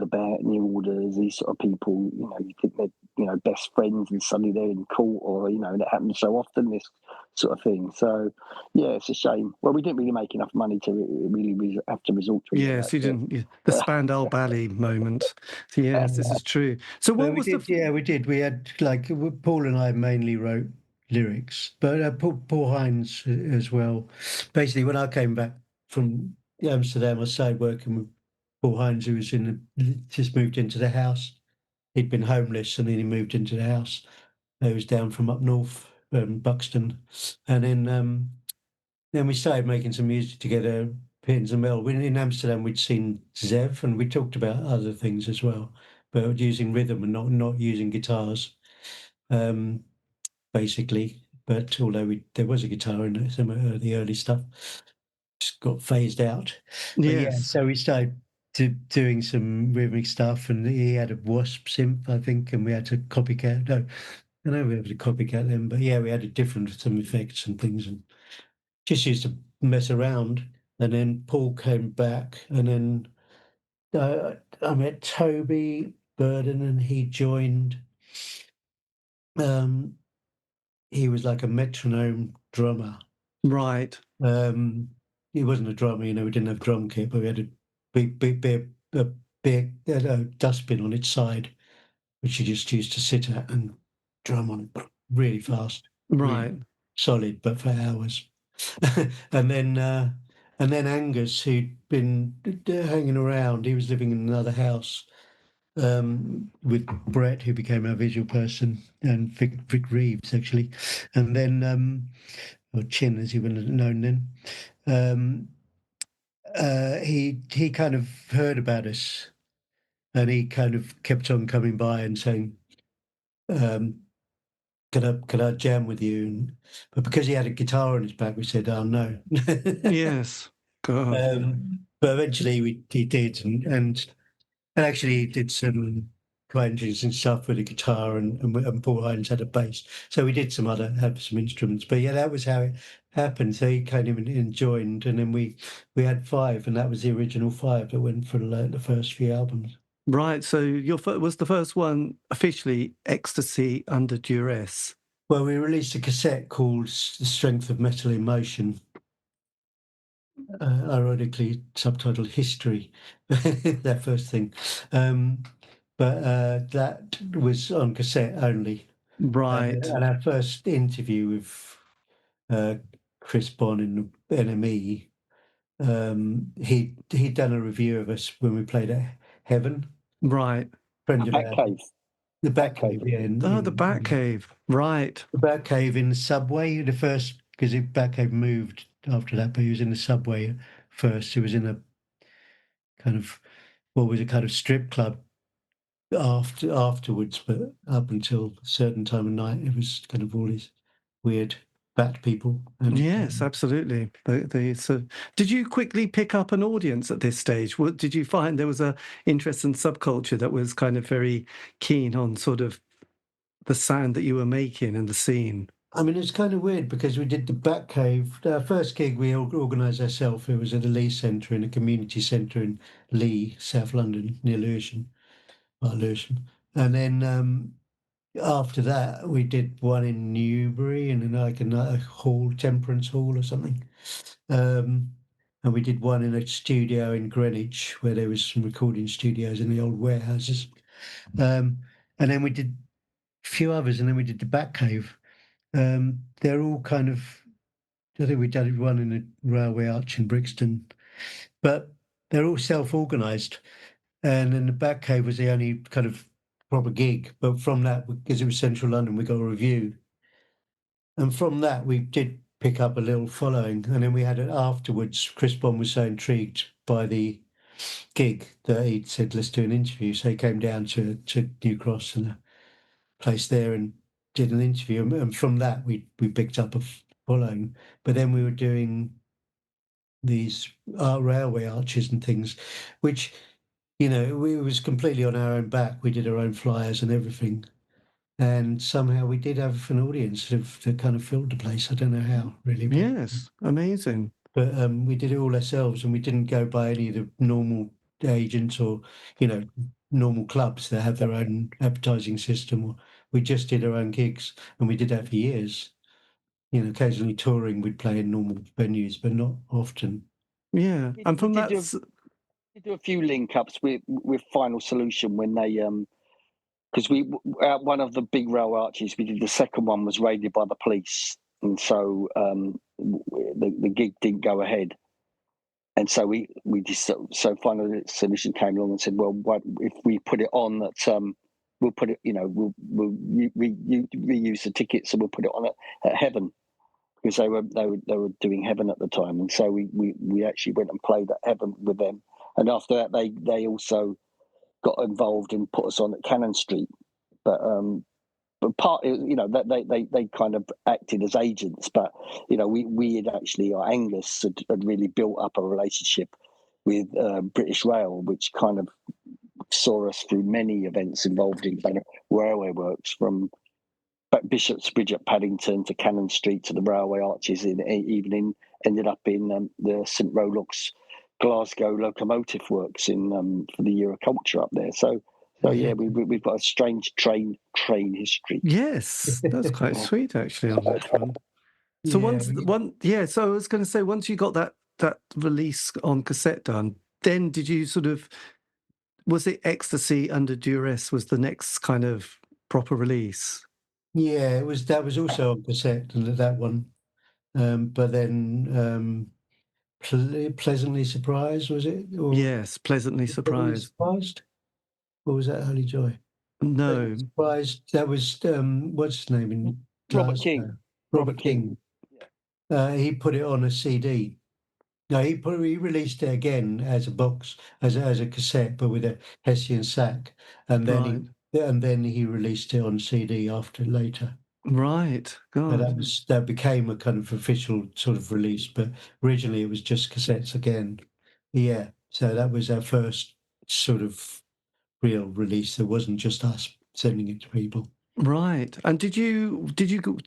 Orders, these sort of people. You think they're best friends, and suddenly they're in court, or and it happens so often. This sort of thing. So yeah, it's a shame. Well, we didn't really make enough money to really have to resort to it. Yes, you didn't. The Spandau Ballet moment. Yes, this is true. So what was the? Yeah, we did. We had Paul and I mainly wrote lyrics, but Paul Hines as well. Basically, when I came back from Amsterdam, I started working with Paul Hines, who was just moved into the house. He'd been homeless, and then he moved into the house. He was down from up north, Buxton, and then we started making some music together. Pins and Mel. In Amsterdam, we'd seen Zev, and we talked about other things as well, but using rhythm and not using guitars, basically. But although there was a guitar in some of the early stuff, just got phased out. Yes. So we started doing some rhythmic stuff, and he had a Wasp synth, I think, and we had to copycat. No, I know we had to copycat them, but yeah, we had some effects and things, and just used to mess around. And then Paul came back, and then I met Toby Burden, and he joined. He was like a metronome drummer. Right. He wasn't a drummer, we didn't have drum kit, but we had a big dustbin on its side, which you just used to sit at and drum on really fast. Right. Really solid, but for hours. and then Angus, who'd been hanging around, he was living in another house with Brett, who became our visual person, and Vic Reeves, actually. And then, or Chin, as he would have known then, he kind of heard about us, and he kind of kept on coming by and saying, Could I jam with you? But because he had a guitar on his back, we said, oh, no. Yes. God. But eventually he did, and actually he did some quite interesting stuff with a guitar, and Paul Hines had a bass. So we did have some instruments. But yeah, that was how it happened. So he came in and joined, and then we had 5, and that was the original 5 that went for the first few albums. Right. So was the first one officially Ecstasy under Duress? Well, we released a cassette called The Strength of Metal in Motion, ironically subtitled History, that first thing. But that was on cassette only. Right. And our first interview with Chris Bonn in NME, he'd done a review of us when we played at Heaven. Right. Friend of ours. Batcave. The Batcave, yeah. The Batcave. Right. The Batcave in the subway, because the Batcave moved after that, but he was in the subway first. He was in a kind of, what was a kind of strip club afterwards, but up until a certain time of night, it was kind of all these weird bat people. And, yes, absolutely. So, did you quickly pick up an audience at this stage? Did you find there was a interest in subculture that was kind of very keen on sort of the sound that you were making and the scene? I mean, it's kind of weird because we did the Batcave. Our first gig we organised ourselves. It was at the Lee Centre, in a community centre in Lee, South London, near Lewisham. And then after that, we did one in Newbury in like a hall, Temperance Hall or something. And we did one in a studio in Greenwich where there was some recording studios in the old warehouses. And then we did a few others, and then we did the Batcave. They're all kind of, I think we did one in a railway arch in Brixton, but they're all self-organised. And then the Batcave was the only kind of proper gig. But from that, because it was central London, we got a review. And from that, we did pick up a little following. And then we had it afterwards. Chris Bond was so intrigued by the gig that he said, let's do an interview. So he came down to New Cross and a place there and did an interview. And from that, we picked up a following. But then we were doing these railway arches and things, which, you know, it was completely on our own back. We did our own flyers and everything. And somehow we did have an audience that kind of filled the place. I don't know how, really. Yes, amazing. But we did it all ourselves, and we didn't go by any of the normal agents or, you know, normal clubs that have their own advertising system. We just did our own gigs, and we did that for years. You know, occasionally touring, we'd play in normal venues, but not often. Yeah, and from that... We do a few link-ups with Final Solution when they... because one of the big rail arches we did, the second one was raided by the police, and so the gig didn't go ahead, and so we just so Final Solution came along and said, well, what if we put it on that we'll put it, you know, we'll reuse the tickets and we'll put it on at Heaven, because they were doing Heaven at the time, and so we actually went and played at Heaven with them, and after that they also got involved and put us on at Cannon Street, but part, you know, that they kind of acted as agents, but you know, we had actually, Angus had really built up a relationship with British Rail, which kind of saw us through many events involved in kind of railway works, from Bishopsbridge at Paddington to Cannon Street to the railway arches, ended up in the St Rolocks Glasgow locomotive works in for the Year of Culture up there. So yeah, we've got a strange train history. Yes, that's quite sweet actually on that one. So so I was going to say, once you got that release on cassette done, then did you was it Ecstasy under Duress was the next kind of proper release? Yeah, that was also on cassette, and that one. But then Pleasantly Surprised, was it? Or yes, Pleasantly Surprised. Or was that Holy Joy? No. Surprised. That was what's his name in Robert King. Robert King. He put it on a CD. No, he released it again as a box, as a cassette, but with a Hessian sack, and then he released it on CD later. Right. And God. that became a kind of official sort of release, but originally it was just cassettes again. Yeah, so that was our first sort of real release. It wasn't just us sending it to people. Right. And did you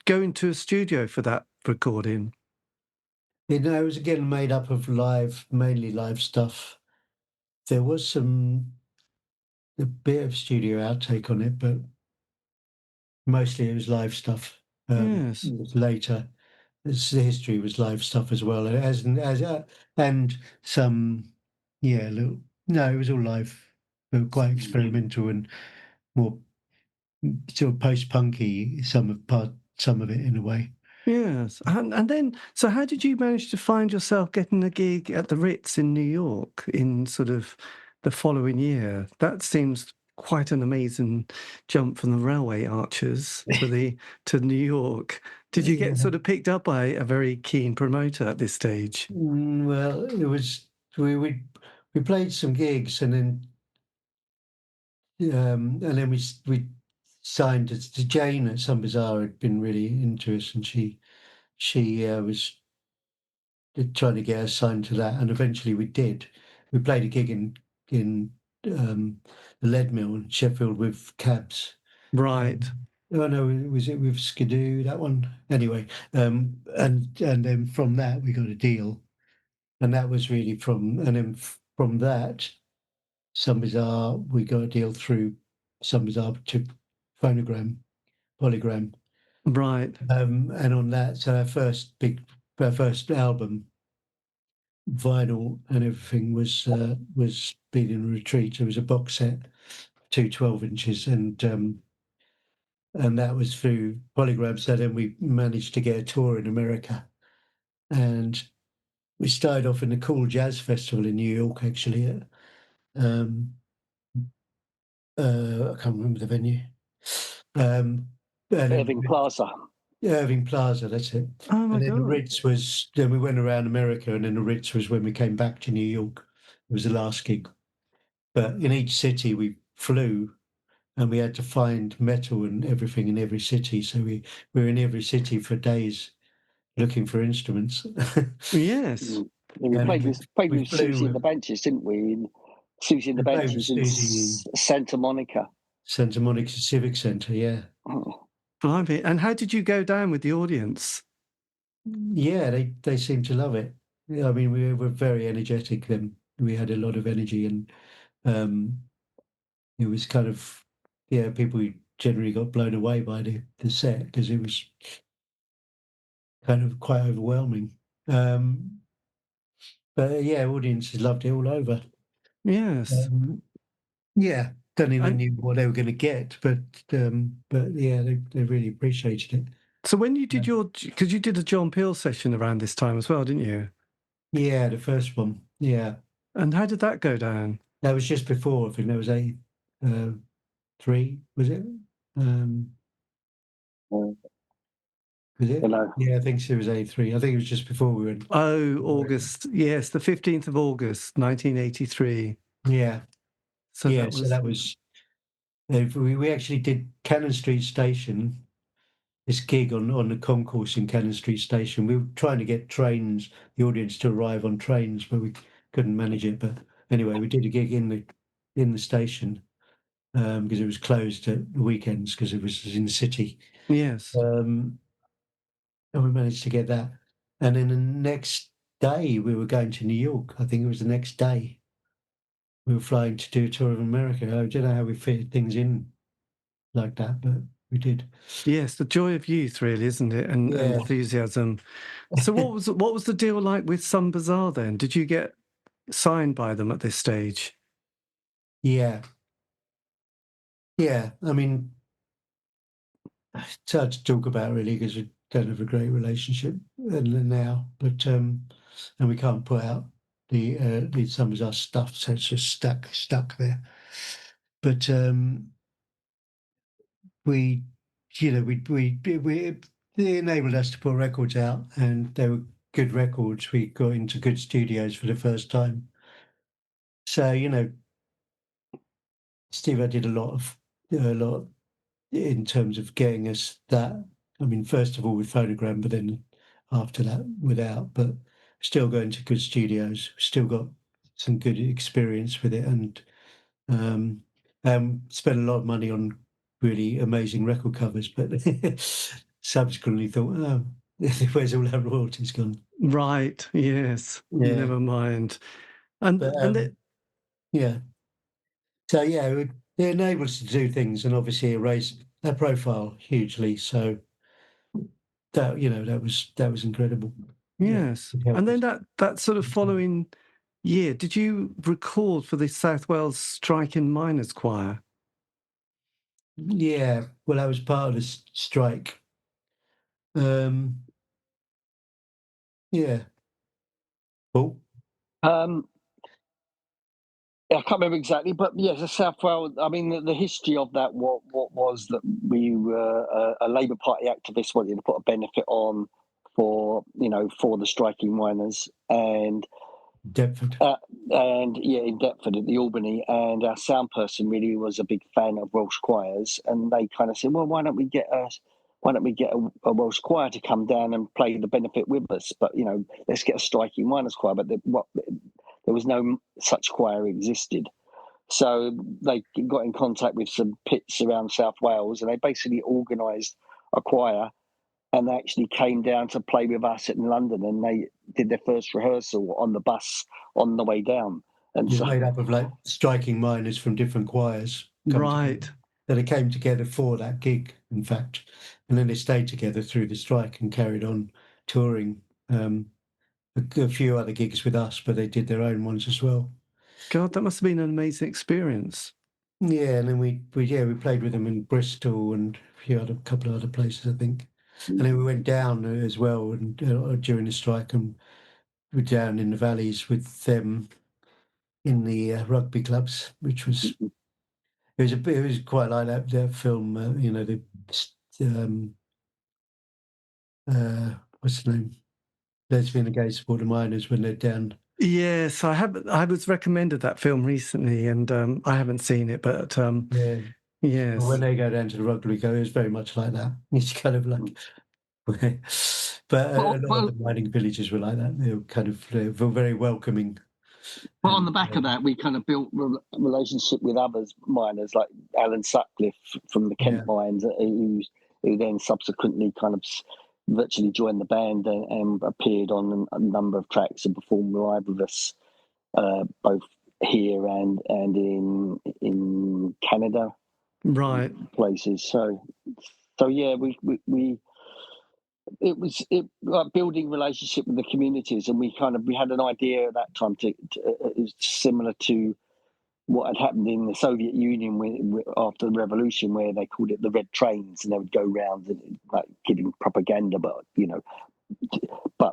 go into a studio for that recording? It was again made up of mainly live stuff. There was a bit of studio outtake on it, but mostly it was live stuff. Yes. It was later. The history was live stuff as well, and some, yeah, little. No, it was all live. They were quite experimental and more sort of post-punky. Some of it in a way. Yes. And then, so how did you manage to find yourself getting a gig at the Ritz in New York in sort of the following year? That seems quite an amazing jump from the railway arches to New York. Did you get Yeah. sort of picked up by a very keen promoter at this stage? Well, it was we played some gigs and then we signed to Jane at Some Bazaar had been really into us, and she was trying to get us signed to that, and eventually we did. We played a gig in the Lead Mill in Sheffield with Cabs. Right. Oh no, was it with Skidoo, that one? Anyway, and then from that we got a deal, and that was really and then from that, Some Bazaar, we got a deal through Some Bazaar to Phonogram, Polygram, Right. and on that, so our first album, vinyl and everything was Being in Retreat. It was a box set, two 12 inches, and that was through Polygram. So then we managed to get a tour in America, and we started off in the Cool Jazz Festival in New York, actually. Um, I can't remember the venue. And then Irving Plaza. Irving Plaza, that's it. Oh my And then the God. Ritz was, then we went around America, and then the Ritz was when we came back to New York. It was the last gig. But in each city we flew, and we had to find metal and everything in every city. So we were in every city for days looking for instruments. Yes. And we And then played we with flew Susie and with the Benches, didn't we? Susie and the we played with Benches in Susie in Santa Monica. Santa Monica Civic Centre, yeah. Blimey. And how did you go down with the audience? Yeah, they seemed to love it. Yeah, I mean, we were very energetic then. We had a lot of energy, and it was kind of, yeah, people generally got blown away by the set because it was kind of quite overwhelming. But yeah, audiences loved it all over. Yes. Yeah, don't even And knew what they were going to get, but yeah, they really appreciated it. so when you did Yeah. because you did a John Peel session around this time as well, didn't you? Yeah, the first one. Yeah, And how did that go down? that was just before. I think there was three. Was it? Um, was it? Hello. Yeah, I think it was A3. I think it was just before we went. Oh, August. Yes, the 15th of August, 1983. Yeah, So yeah. that So was, that was. We actually did Cannon Street Station. This gig on the concourse in Cannon Street Station. We were trying to get the audience to arrive on trains, but we couldn't manage it. But anyway, we did a gig in the station because it was closed at the weekends because it was in the city. yes. And we managed to get that. And then the next day, we were going to New York. I think it was the next day. We were flying to do a tour of America. I don't know how we fitted things in like that, but we did. Yes, the joy of youth, really, isn't it? And Yeah. enthusiasm. So what was the deal like with Some Bazaar then? Did you get signed by them at this stage? Yeah. Yeah. I mean, it's hard to talk about really because we don't have a great relationship now, but and we can't put out the Some Bazaar stuff, so it's just stuck there. But we, they enabled us to put records out, and they were good records. We got into good studios for the first time. So Steve, I did a lot in terms of getting us that I mean, first of all with Phonogram, but then after that without. But still going to good studios, still got some good experience with it, and spent a lot of money on really amazing record covers. But subsequently thought, oh, where's all our royalties gone? Right. Yes. Yeah. Never mind. And But yeah. So yeah, it enabled us to do things, and obviously raise our profile hugely. So that that was incredible. yes. It helped And then us. that sort of following year, did you record for the South Wales Striking Miners Choir? Yeah, well, I was part of this strike. Yeah. Oh, I can't remember exactly, but yes, the South Wales. I mean, the history of that. What was that we were a Labour Party activist wanted to put a benefit on for the striking miners, and Deptford. in Deptford at the Albany, and our sound person really was a big fan of Welsh choirs, and they kind of said, well, why don't we get a Welsh choir to come down and play the benefit with us? But let's get a striking miners choir. But there was no such choir existed. So they got in contact with some pits around South Wales, and they basically organised a choir, and they actually came down to play with us in London, and they did their first rehearsal on the bus on the way down. And It's so, made up of like striking miners from different choirs. Right. That they came together for that gig, in fact, and then they stayed together through the strike and carried on touring. A few other gigs with us, but they did their own ones as well. God, that must have been an amazing experience. Yeah, and then we played with them in Bristol and a couple of other places, I think. And then we went down as well and during the strike, and we were down in the valleys with them in the rugby clubs, which was it was quite like that film. What's the name? Lesbian and Gay Supporter Miners when they're down. Yes, I was recommended that film recently, and I haven't seen it, but Yeah. yes. Well, when they go down to the rugby go, it was very much like that. It's kind of like, but a lot of the mining villages were like that. They were very welcoming. but on the back of that, we kind of built a relationship with other miners like Alan Sutcliffe from the Kent mines, who then subsequently kind of virtually joined the band and appeared on a number of tracks and performed live with us, both here and in Canada, right, places. So yeah, we it was like building relationship with the communities, and we had an idea at that time to it was similar to what had happened in the Soviet Union after the revolution, where they called it the Red Trains, and they would go round and like giving propaganda, but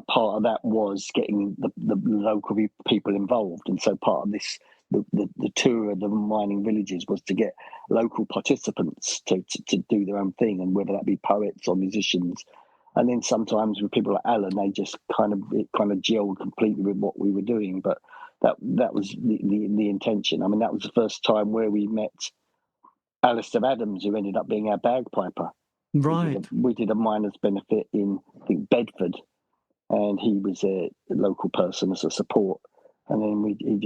part of that was getting the local people involved, and so part of this the tour of the mining villages was to get local participants to do their own thing, and whether that be poets or musicians. And then sometimes with people like Alan, they just kind of gelled completely with what we were doing. But that was the intention. I mean, that was the first time where we met Alistair Adams, who ended up being our bagpiper. right. We did a miners' benefit in, I think, Bedford, and he was a local person as a support. And then he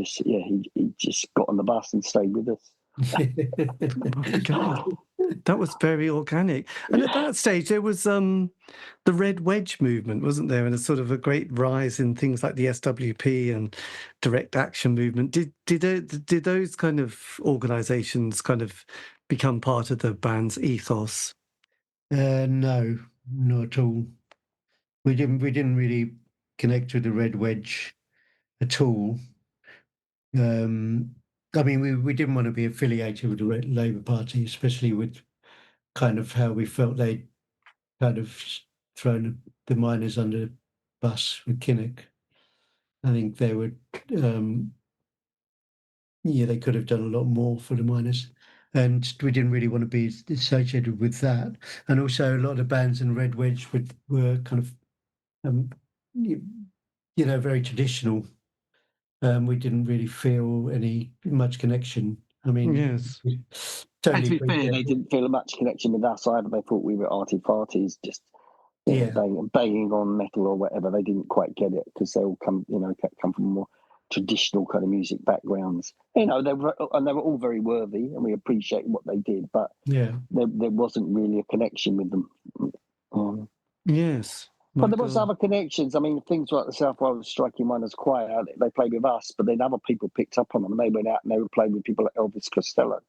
just got on the bus and stayed with us. Oh my God, that was very organic. And at that stage, there was the Red Wedge movement, wasn't there? And a sort of a great rise in things like the SWP and direct action movement. Did those kind of organisations kind of become part of the band's ethos? No, not at all. We didn't really connect with the Red Wedge at all. I mean, we didn't want to be affiliated with the Labour Party, especially with kind of how we felt they'd kind of thrown the miners under the bus with Kinnock. I think they would, they could have done a lot more for the miners. And we didn't really want to be associated with that. And also, a lot of the bands in Red Wedge were kind of, very traditional. We didn't really feel much connection. I mean, Yes. And to be fair, they didn't feel much connection with us either. They thought we were arty farties, just banging on metal or whatever. They didn't quite get it because they all come from more traditional kind of music backgrounds. They were all very worthy, and we appreciate what they did. But there wasn't really a connection with them. Yes. But there was other connections. I mean, things like the South Wales Striking Runners Choir, they played with us, but then other people picked up on them. They went out and they were playing with people like Elvis Costello.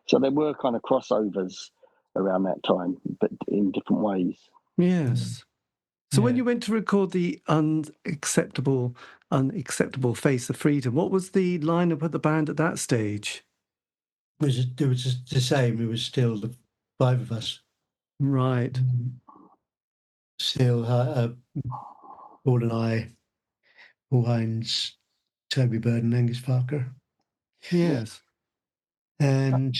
So there were kind of crossovers around that time, but in different ways. Yes. So when you went to record the unacceptable Face of Freedom, what was the lineup of the band at that stage? It was just the same. It was still the 5 of us. Right. Still, Paul and I, Paul Hines, Toby Bird and Angus Parker. Yes. And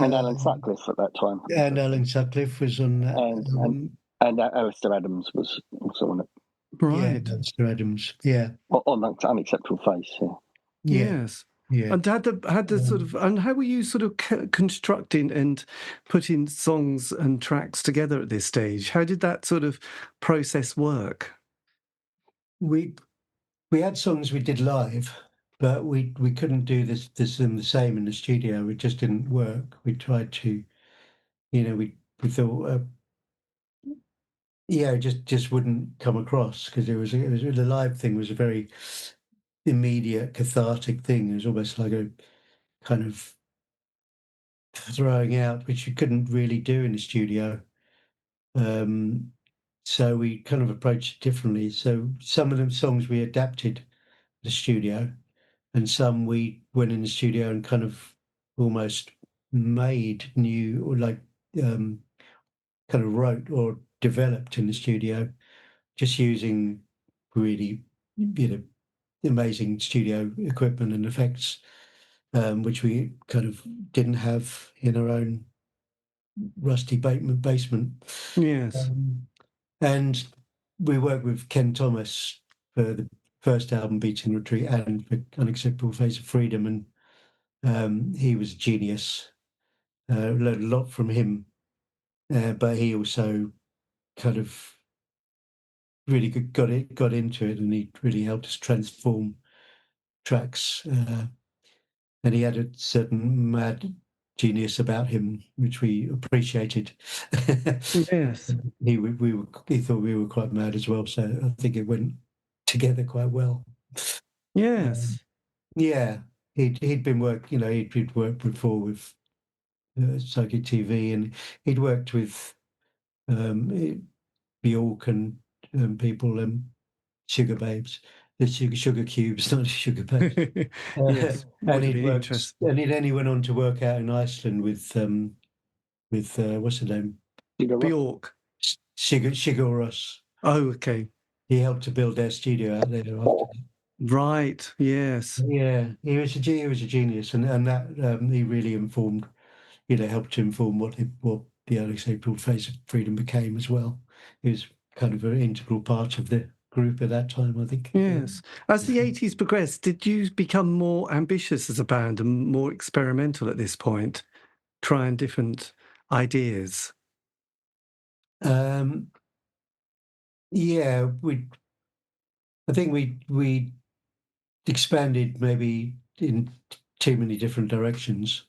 Alan Sutcliffe at that time. And Alan Sutcliffe was on that. And Alistair Adams was also on it. Right. Yeah, Alistair Adams, yeah. On that Unacceptable Face, Yes. Yeah. And had the sort of, and how were you sort of constructing and putting songs and tracks together at this stage? How did that sort of process work? We had songs we did live, but we couldn't do this the same in the studio. It just didn't work. We tried to, we thought, it just wouldn't come across because it was the live thing was a very immediate cathartic thing. It was almost like a kind of throwing out, which you couldn't really do in the studio. So we kind of approached it differently. So some of them songs we adapted the studio, and some we went in the studio and kind of almost made new, or like kind of wrote or developed in the studio, just using really, amazing studio equipment and effects, which we kind of didn't have in our own rusty basement. Yes. And we worked with Ken Thomas for the first album, Beating Retreat, and for Unacceptable Face of Freedom, and he was a genius. Learned a lot from him, but he also kind of really got into it, and he really helped us transform tracks. And he had a certain mad genius about him, which we appreciated. Yes. He thought we were quite mad as well, so I think it went together quite well. Yes. He'd been he'd worked before with Psychic TV, and he'd worked with Bjork and people, Sugar Babes, the sugar cubes, not sugar babes. Yes. And he went on to work out in Iceland with what's her name? Bjork. Sigur Rós. Oh, okay. He helped to build their studio out there after. Right. Yes. Yeah, he was a genius, and that he really informed, helped to inform what the Unacceptable Face of Freedom became as well. He was kind of an integral part of the group at that time, I think. Yes. As the 80s progressed, did you become more ambitious as a band and more experimental at this point, trying different ideas? Yeah, I think we expanded maybe in too many different directions,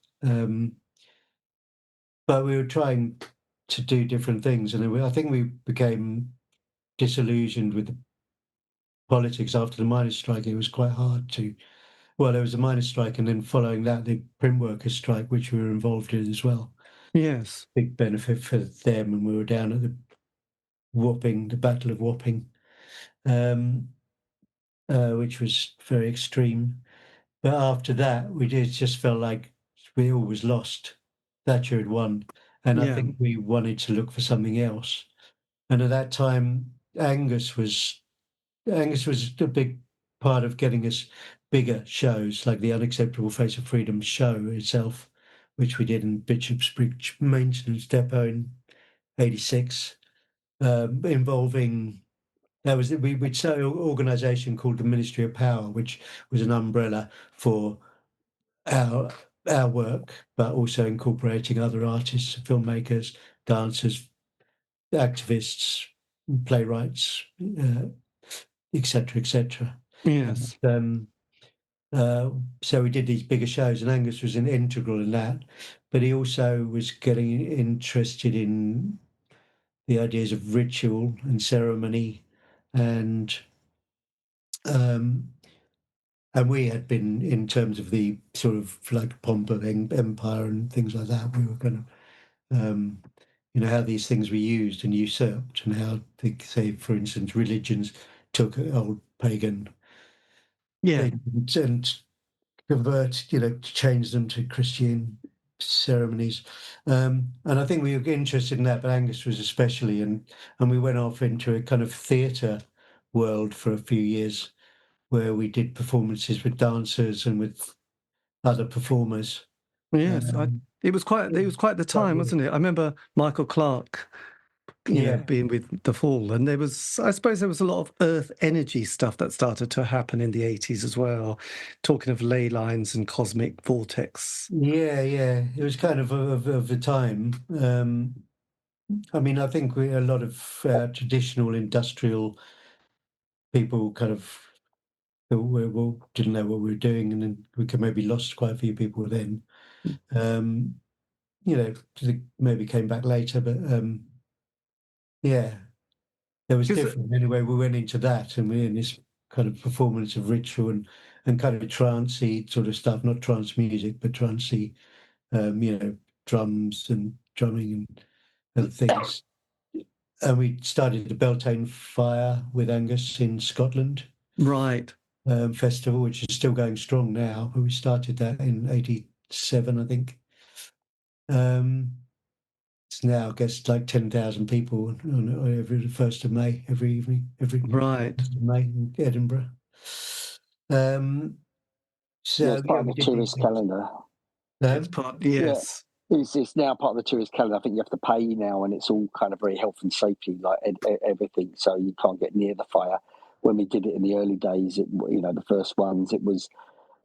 but we were trying to do different things, and I think we became disillusioned with the politics after the miners' strike. It was quite hard to. Well, there was a miners' strike, and then following that, the print workers' strike, which we were involved in as well. Yes, big benefit for them, and we were down at the Battle of Wapping, which was very extreme. But after that, just felt like we all was lost. Thatcher had won, and I think we wanted to look for something else. And at that time, Angus was a big part of getting us bigger shows, like the Unacceptable Face of Freedom show itself, which we did in Bishopsbridge Maintenance Depot in '86, involving. We'd set an organisation called the Ministry of Power, which was an umbrella for our our work, but also incorporating other artists, filmmakers, dancers, activists, playwrights, etc., etc. Yes. So we did these bigger shows, and Angus was an integral in that. But he also was getting interested in the ideas of ritual and ceremony, and we had been, in terms of the sort of like pomp of empire and things like that, we were kind of, how these things were used and usurped, and how, say, for instance, religions took old pagan things and convert, change them to Christian ceremonies. And I think we were interested in that, but Angus was especially, and we went off into a kind of theatre world for a few years, where we did performances with dancers and with other performers. Yes, it was quite the time, wasn't it? I remember Michael Clark, being with The Fall, and I suppose there was a lot of earth energy stuff that started to happen in the 80s as well, talking of ley lines and cosmic vortex. Yeah, it was kind of the time. I mean, I think a lot of traditional industrial people kind of didn't know what we were doing, and then we could maybe lost quite a few people then. Maybe came back later, but there was different. Anyway, we went into that, and we're in this kind of performance of ritual and kind of trancey sort of stuff, not trance music, but trancey, drums and drumming and things. And we started the Beltane Fire with Angus in Scotland. Right. Festival, which is still going strong now, but we started that in 87, I think. It's now, I guess, like 10,000 people on every 1st of May, every evening, every right 1st of May in Edinburgh. It's part of the tourist calendar. It's part, yes. Yeah. It's now part of the tourist calendar. I think you have to pay now, and it's all kind of very health and safety, like everything. So you can't get near the fire. When we did it in the early days, the first ones, it was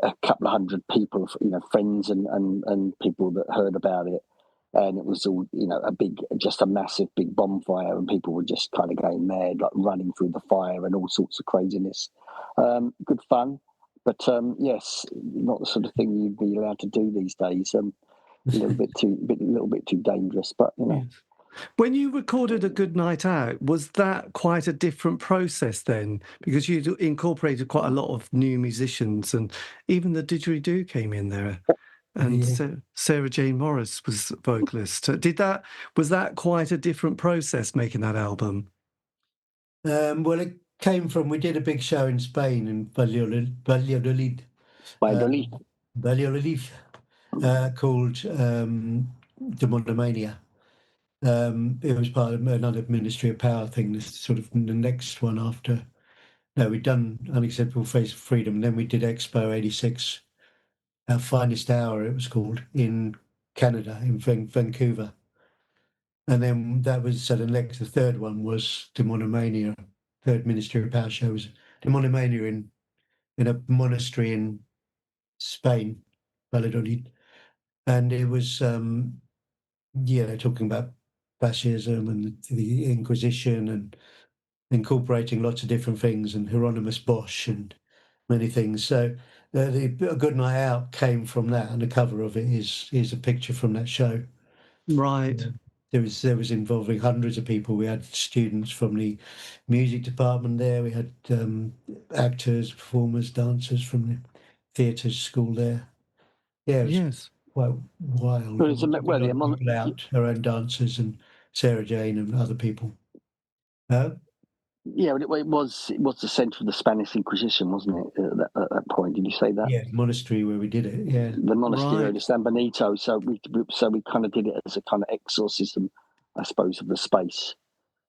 a couple of hundred people, friends and people that heard about it. And it was all, just a massive big bonfire, and people were just kind of going mad, like running through the fire and all sorts of craziness. Good fun. But yes, not the sort of thing you'd be allowed to do these days. A little bit too dangerous. But Yes. When you recorded A Good Night Out, was that quite a different process then? Because you incorporated quite a lot of new musicians, and even the didgeridoo came in there, and Sarah Jane Morris was vocalist. Was that quite a different process making that album? Well, it came from, we did a big show in Spain in Valladolid, called Demonomania. It was part of another Ministry of Power thing, this sort of the next one after. No, we'd done Unacceptable Face of Freedom, and then we did Expo 86, Our Finest Hour, it was called, in Canada, in Vancouver. And then that was, so the third one was Demonomania, third Ministry of Power show was Demonomania in a monastery in Spain, Valladolid. And it was, talking about fascism and the Inquisition and incorporating lots of different things, and Hieronymus Bosch and many things. So A Good Night Out came from that, and the cover of it is a picture from that show. Right. There was involving hundreds of people. We had students from the music department there. We had actors, performers, dancers from the theatre school there. Yeah, it was quite wild. People out, our own dancers and Sarah Jane and other people. Yeah, it was the centre of the Spanish Inquisition, wasn't it? At that point, did you say that? Yeah, the monastery where we did it. Yeah, the Monasterio de San Benito. So we kind of did it as a kind of exorcism, I suppose, of the space.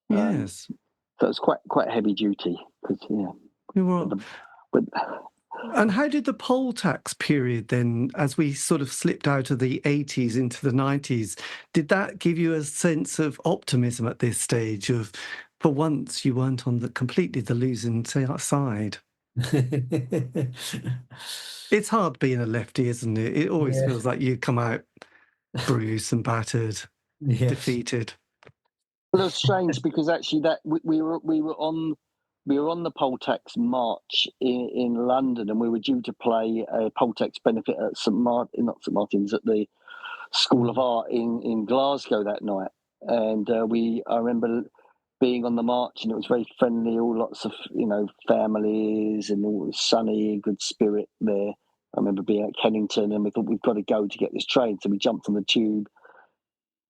Yes. So it's quite heavy duty. And how did the poll tax period then, as we sort of slipped out of the 80s into the 90s, did that give you a sense of optimism at this stage of, for once, you weren't on completely the losing side? It's hard being a lefty, isn't it? It always Yeah. feels like you come out bruised and battered, Yes. defeated. Well, it was strange because actually that we were on the Poltex March in London, and we were due to play a Poltex benefit at not St Martin's, at the School of Art in Glasgow that night. And I remember being on the march, and it was very friendly, all lots of families, and all sunny, good spirit there. I remember being at Cunnington, and we thought we've got to go to get this train, so we jumped on the tube,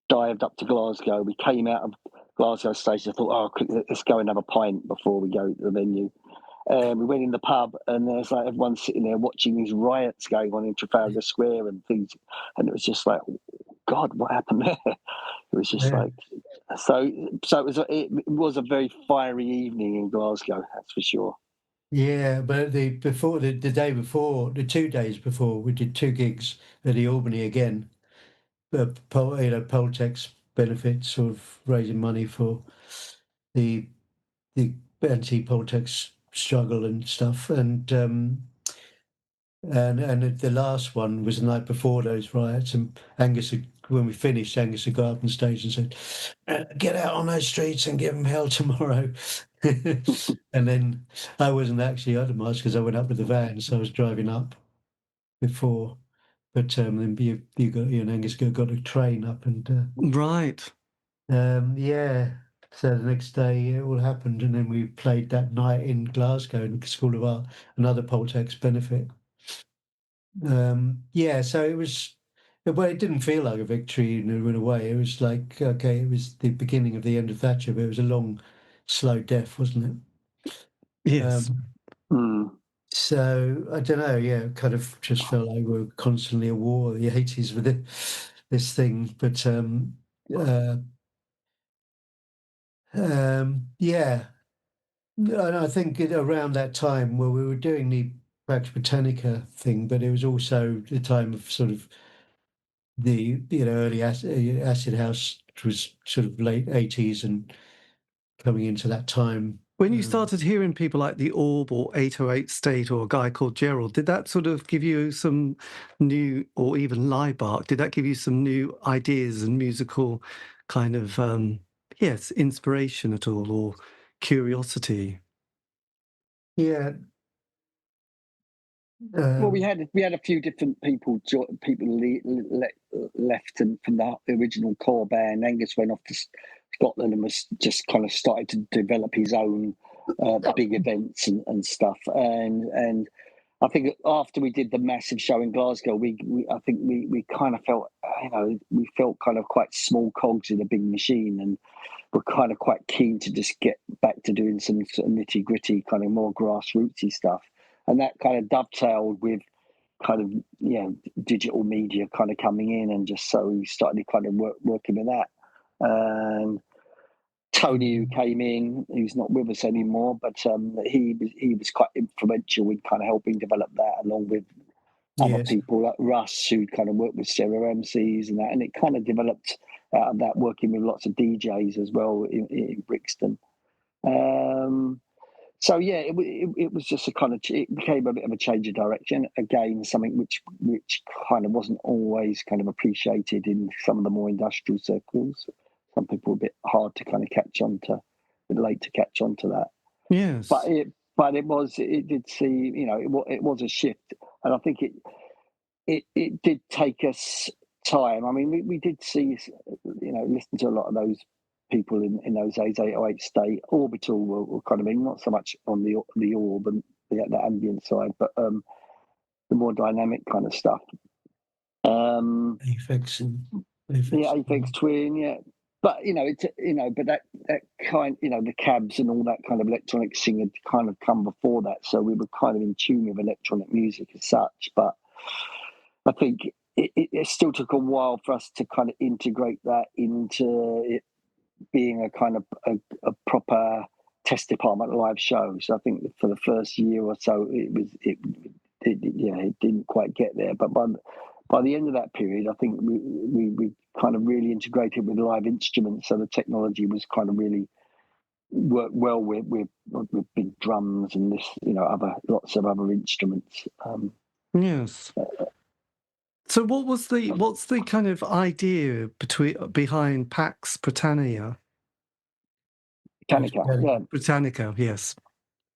dived up to Glasgow. We came out of Glasgow station. I thought, oh, quick, let's go and have a pint before we go to the venue. And we went in the pub, and there's like everyone sitting there watching these riots going on in Trafalgar Square and things. And it was just like, God, what happened there? It was just like, so it was a very fiery evening in Glasgow, that's for sure. Yeah, but the day before, the 2 days before, we did 2 gigs at the Albany again. Poltex benefits, sort of raising money for the anti-Poltex struggle and stuff, and the last one was the night before those riots, and when we finished, Angus had got up on stage and said, "Get out on those streets and give them hell tomorrow." And then I wasn't actually at the march because I went up with the van, so I was driving up before. But then you and Angus got a train up, and Right. yeah. So the next day it all happened, and then we played that night in Glasgow in the School of Art, another Poltex benefit. Yeah, so it was. Well, it didn't feel like a victory in a way. It was like, okay, it was the beginning of the end of Thatcher, but it was a long, slow death, wasn't it? Yes. So I don't know. Yeah, it kind of just felt like we were constantly at war, the 80s, with this thing. But yeah, and I think around that time, well, we were doing the Pax Britannica thing, but it was also the time of sort of the early acid house, which was sort of late 80s and coming into that time. When you started hearing people like the Orb or 808 State or a guy called Gerald, did that sort of give you some new, or even Liebark, did that give you some new ideas and musical kind of, inspiration at all, or curiosity? Yeah. Well, we had a few different people left and from the original core band. Angus went off to Scotland and was just kind of started to develop his own big events and stuff. And I think after we did the massive show in Glasgow, we kind of felt we felt kind of quite small cogs in a big machine, and we're kind of quite keen to just get back to doing some sort of nitty gritty, kind of more grassrootsy stuff. And that kind of dovetailed with kind of digital media kind of coming in, and just so we started kind of working with that. And Tony, who came in, who's not with us anymore, but he was quite influential in kind of helping develop that, along with other people like Russ, who kind of worked with stereo MCs and that, and it kind of developed out of that, working with lots of DJs as well in Brixton. So yeah, it was just it became a bit of a change of direction. Again, something which kind of wasn't always kind of appreciated in some of the more industrial circles. Some people were a bit hard to kind of late to catch on to that. Yes, but it did see, it was a shift, and I think it did take us time. I mean, we did see, listen to a lot of those people in those days, 808 State, Orbital were kind of in, not so much on the Orb and the ambient side, but the more dynamic kind of stuff. Aphex Twin, yeah. But but that kind, the cabs and all that kind of electronic thing had kind of come before that, so we were kind of in tune with electronic music as such. But I think it still took a while for us to kind of integrate that into it being a kind of a proper Test Department live show. So I think for the first year or so, it didn't quite get there. But by the end of that period, I think we kind of really integrated with live instruments. So the technology was kind of really worked well with big drums and this, lots of other instruments. Yes. So what's the kind of idea behind Pax Britannica? Britannica, yes.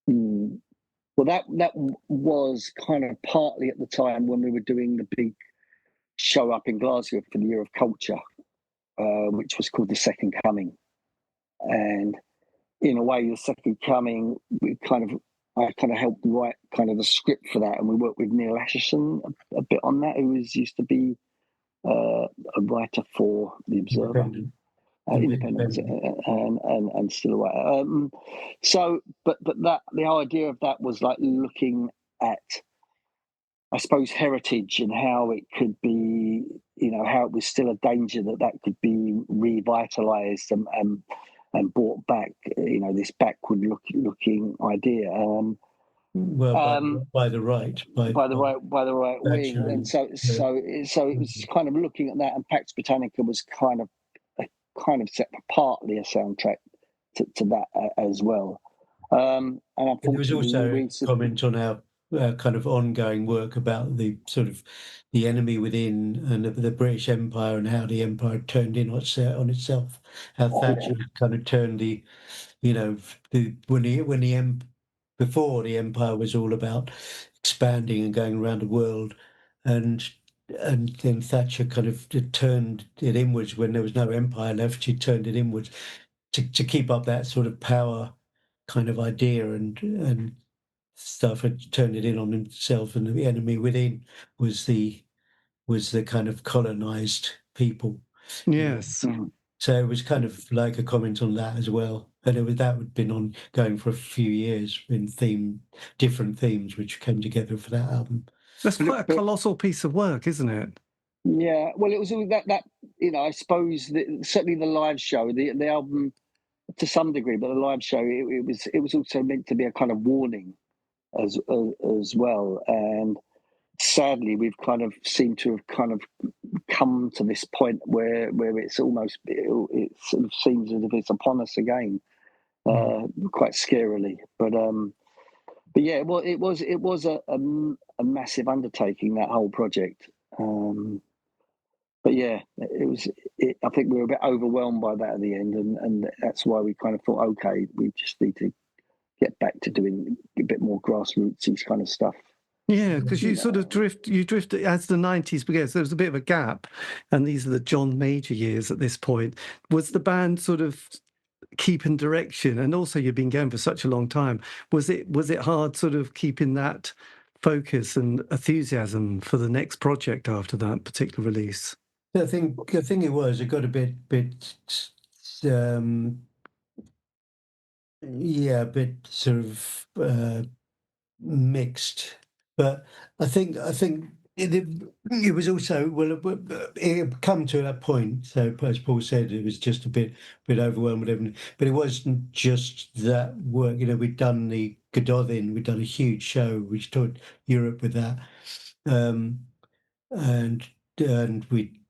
Well, that was kind of partly at the time when we were doing the big show up in Glasgow for the Year of Culture, which was called The Second Coming. And in a way, The Second Coming, I kind of helped write kind of the script for that, and we worked with Neil Asherson a bit on that, who used to be a writer for The Observer. Independent and still away. But the idea of that was like looking at, I suppose, heritage and how it could be, how it was still a danger that could be revitalized and brought back, this backward looking idea. By the right wing, and so it was kind of looking at that, and Pax Britannica was kind of set partly a soundtrack to that as well. And there was also a comment on our kind of ongoing work about the sort of the enemy within and the British Empire and how the empire turned in on itself. How Thatcher kind of turned before the empire was all about expanding and going around the world, and then Thatcher kind of turned it inwards when there was no empire left. She turned it inwards to keep up that sort of power kind of idea and stuff, and turned it in on himself. And the enemy within was the kind of colonized people. Yes. So it was kind of like a comment on that as well. And that had been ongoing for a few years in different themes, which came together for that album. That's quite a colossal piece of work, isn't it? Yeah, well, it was that I suppose certainly the live show, the album to some degree, but the live show it was also meant to be a kind of warning as well. And sadly, we've kind of seemed to have kind of come to this point where it's almost it sort of seems as if it's upon us again, quite scarily. But yeah, well, it was a massive undertaking, that whole project. But yeah, I think we were a bit overwhelmed by that at the end, and that's why we kind of thought, okay, we just need to get back to doing a bit more grassrootsy kind of stuff. Yeah, because you sort of drift as the 90s began. So there was a bit of a gap, and these are the John Major years at this point. Was the band sort of keeping direction? And also, you've been going for such a long time. Was it hard sort of keeping that focus and enthusiasm for the next project after that particular release? I think it was. It got a bit a bit sort of mixed. But I think it was also, well, it had come to that point. So as Paul said, it was just a bit overwhelmed with everything. But it wasn't just that work. We'd done the Gododin, we'd done a huge show. We toured Europe with that, and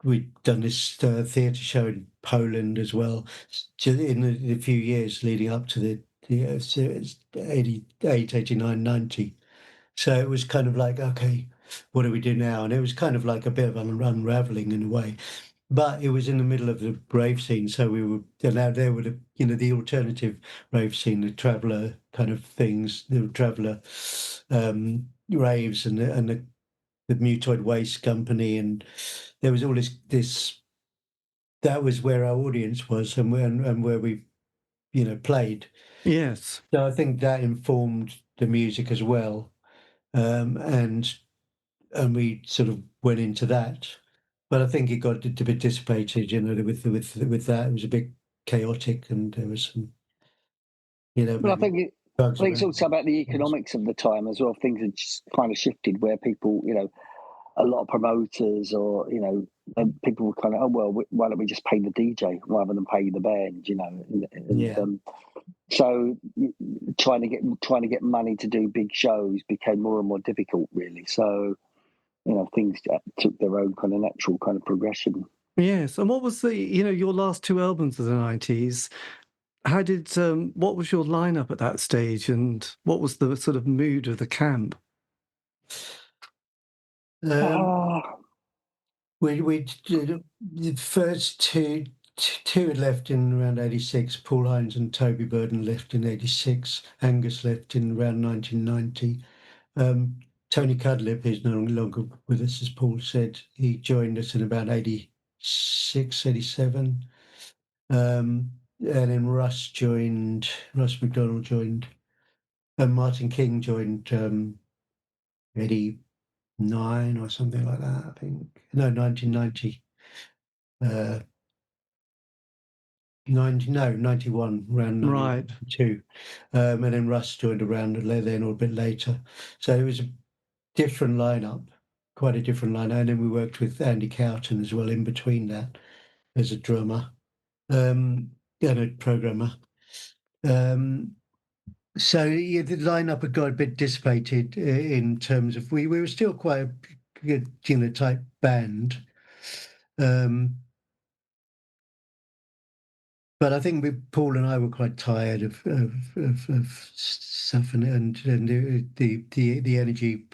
we'd done this theatre show in Poland as well. In the few years leading up to the 88, 89, 90. So it was kind of like, okay, what do we do now? And it was kind of like a bit of an unraveling in a way. But it was in the middle of the rave scene, so we were allowed there with the alternative rave scene, the traveller kind of things, the traveller raves, and the Mutoid Waste Company, and there was all this. That was where our audience was, and where we, played. Yes. So I think that informed the music as well. And we sort of went into that, but I think it got a bit dissipated. With that, it was a bit chaotic, and there was some, Well, I think it's also about the economics of the time as well. Things had just kind of shifted where people, a lot of promoters or people were kind of, oh well, why don't we just pay the DJ rather than pay the band, so trying to get money to do big shows became more and more difficult, really. So, things took their own kind of natural kind of progression. Yes. And what was your last two albums of the 90s? how did what was your lineup at that stage, and what was the sort of mood of the camp? Ah, We did the first two had left in around 86. Paul Hines and Toby Burden left in 86. Angus left in around 1990. Tony Cudlip, who's no longer with us, as Paul said, he joined us in about 86, 87. And then Russ McDonald joined, and Martin King joined 89 or something like that, I think. No, 1990. 91, around Right. 92. And then Russ joined around then or a bit later. So it was a different lineup, quite a different lineup. And then we worked with Andy Cowton as well in between that as a drummer and a programmer. So yeah, the lineup had got a bit dissipated in terms of we were still quite a good, type band. But I think Paul and I were quite tired of stuff, and the energy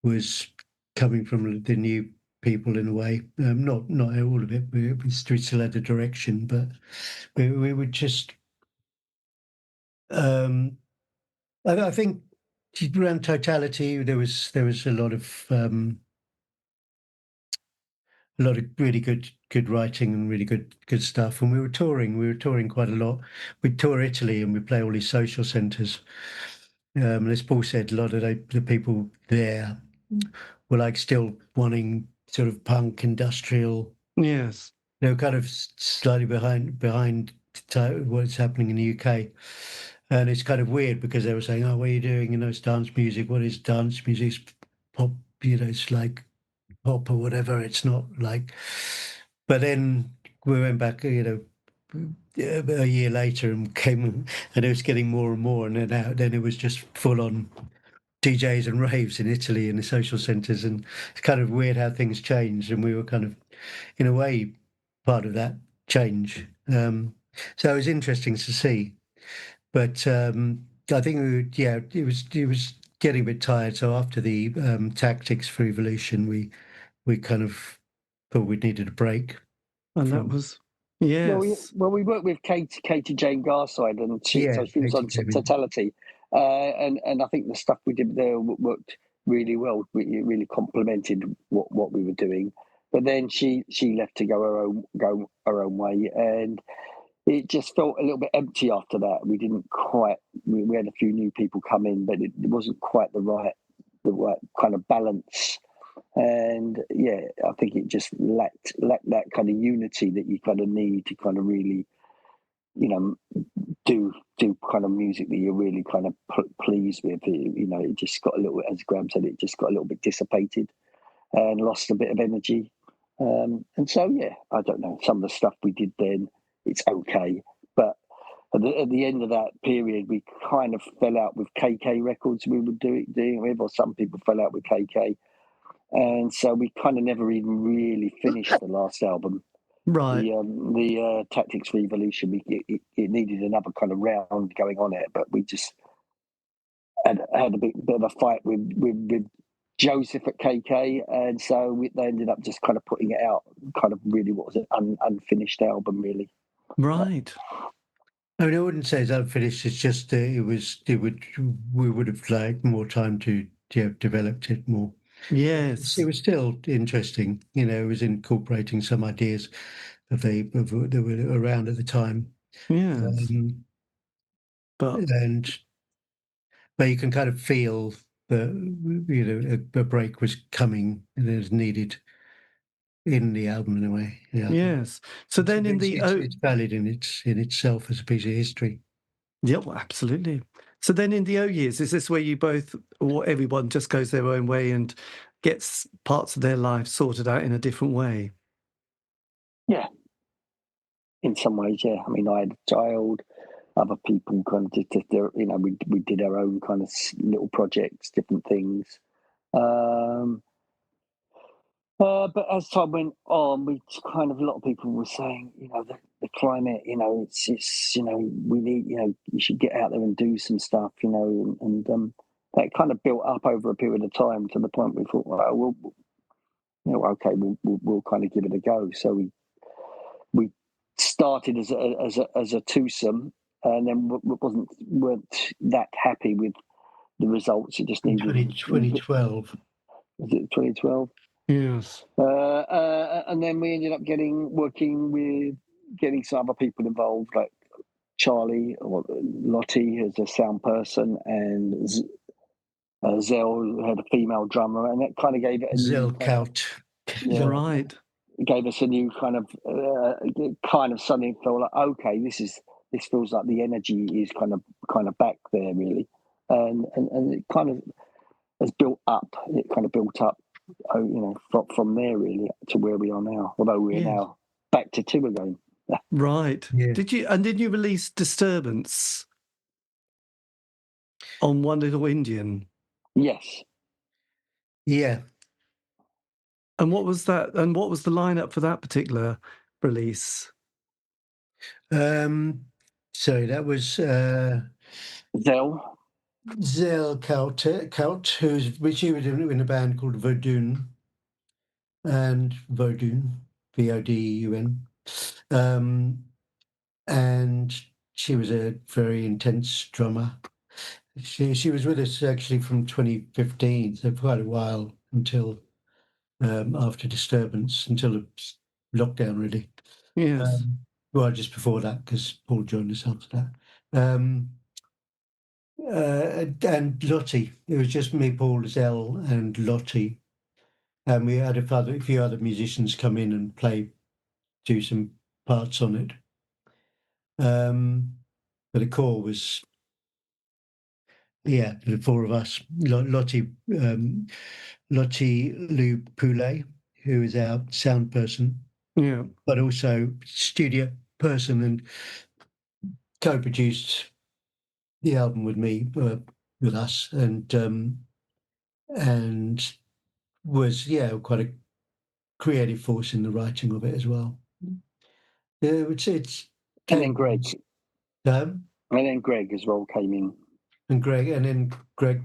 was coming from the new people in a way. Not all of it. We still had a direction, but we would just. I think around totality, there was a lot of really good writing and really good stuff. And we were touring quite a lot. We'd tour Italy and we'd play all these social centres. And as Paul said, a lot of the people there were like still wanting sort of punk, industrial. Yes. They were kind of slightly behind what's happening in the UK. And it's kind of weird because they were saying, "Oh, what are you doing? It's dance music. What is dance music? It's pop. It's like pop or whatever. It's not like." But then we went back, a year later and came, and it was getting more and more, and then it was just full on DJs and raves in Italy and the social centres, and it's kind of weird how things changed, and we were kind of, in a way, part of that change. So it was interesting to see, but I think it was getting a bit tired. So after the tactics for Evolution, we kind of thought we needed a break. And that was yes. well, we worked with Katie Jane Garside, and she was on Totality, and I think the stuff we did there worked really well. It really complemented what we were doing. But then she left to go her own way, and it just felt a little bit empty after that. We didn't quite. We had a few new people come in, but it wasn't quite the right kind of balance. And yeah, I think it just lacked that kind of unity that you kind of need to kind of really, do kind of music that you're really kind of pleased with. It just got a little, as Graham said, it just got a little bit dissipated and lost a bit of energy. And so yeah, I don't know. Some of the stuff we did then, it's okay, but at the end of that period, we kind of fell out with KK Records. We were doing with, or some people fell out with KK. And so we kind of never even really finished the last album. Right. The Tactics for Evolution, it needed another kind of round going on it, but we just had a bit of a fight with Joseph at KK, and so they ended up just kind of putting it out, kind of really what was it, unfinished album, really. Right. I mean, I wouldn't say it's unfinished. It's just we would have liked more time to have developed it more. Yes. It was still interesting. It was incorporating some ideas that were around at the time. Yes. But you can kind of feel that a break was coming and it was needed in the album in a way. Yeah. Yes. So then it's valid in itself as a piece of history. Yeah, well, absolutely. So then in the O years, is this where you both, or everyone just goes their own way and gets parts of their life sorted out in a different way? Yeah. In some ways, yeah. I mean, I had a child, other people kind of did their, we did our own kind of little projects, different things. But as time went on, a lot of people were saying, the climate, it's we need, you should get out there and do some stuff, and that kind of built up over a period of time to the point we thought, well, okay, we'll kind of give it a go. So we started as a twosome, and then weren't that happy with the results. It just needed 2012. Was it 2012? Yes. And then we ended up getting some other people involved, like Charlie or Lottie as a sound person, and Zell had a female drummer, and that kind of gave it a Zell new Kaut. Right. gave us a new kind of something. Felt like, okay, this feels like the energy is kind of back there really, and it kind of has built up. It kind of built up, from there really to where we are now. Although we're now back to two again. Right. Yeah. Did you release Disturbance on One Little Indian? Yes. Yeah. And what was that? And what was the lineup for that particular release? So that was Zell. Zell Kaut, which he was in a band called Vodun, and Vodun, Vodun, and she was a very intense drummer. She was with us actually from 2015, so quite a while until after Disturbance, until the lockdown really. Yes. Well, just before that, because Paul joined us after that. And Lottie. It was just me, Paul, Zell, and Lottie. And we had a few other musicians come in and do some parts on it. But the core was, the four of us. Lottie Lou Poulet, who is our sound person, but also studio person, and co-produced the album with me, with us, and was quite a creative force in the writing of it as well. It's and then Greg. And then Greg as well came in. And Greg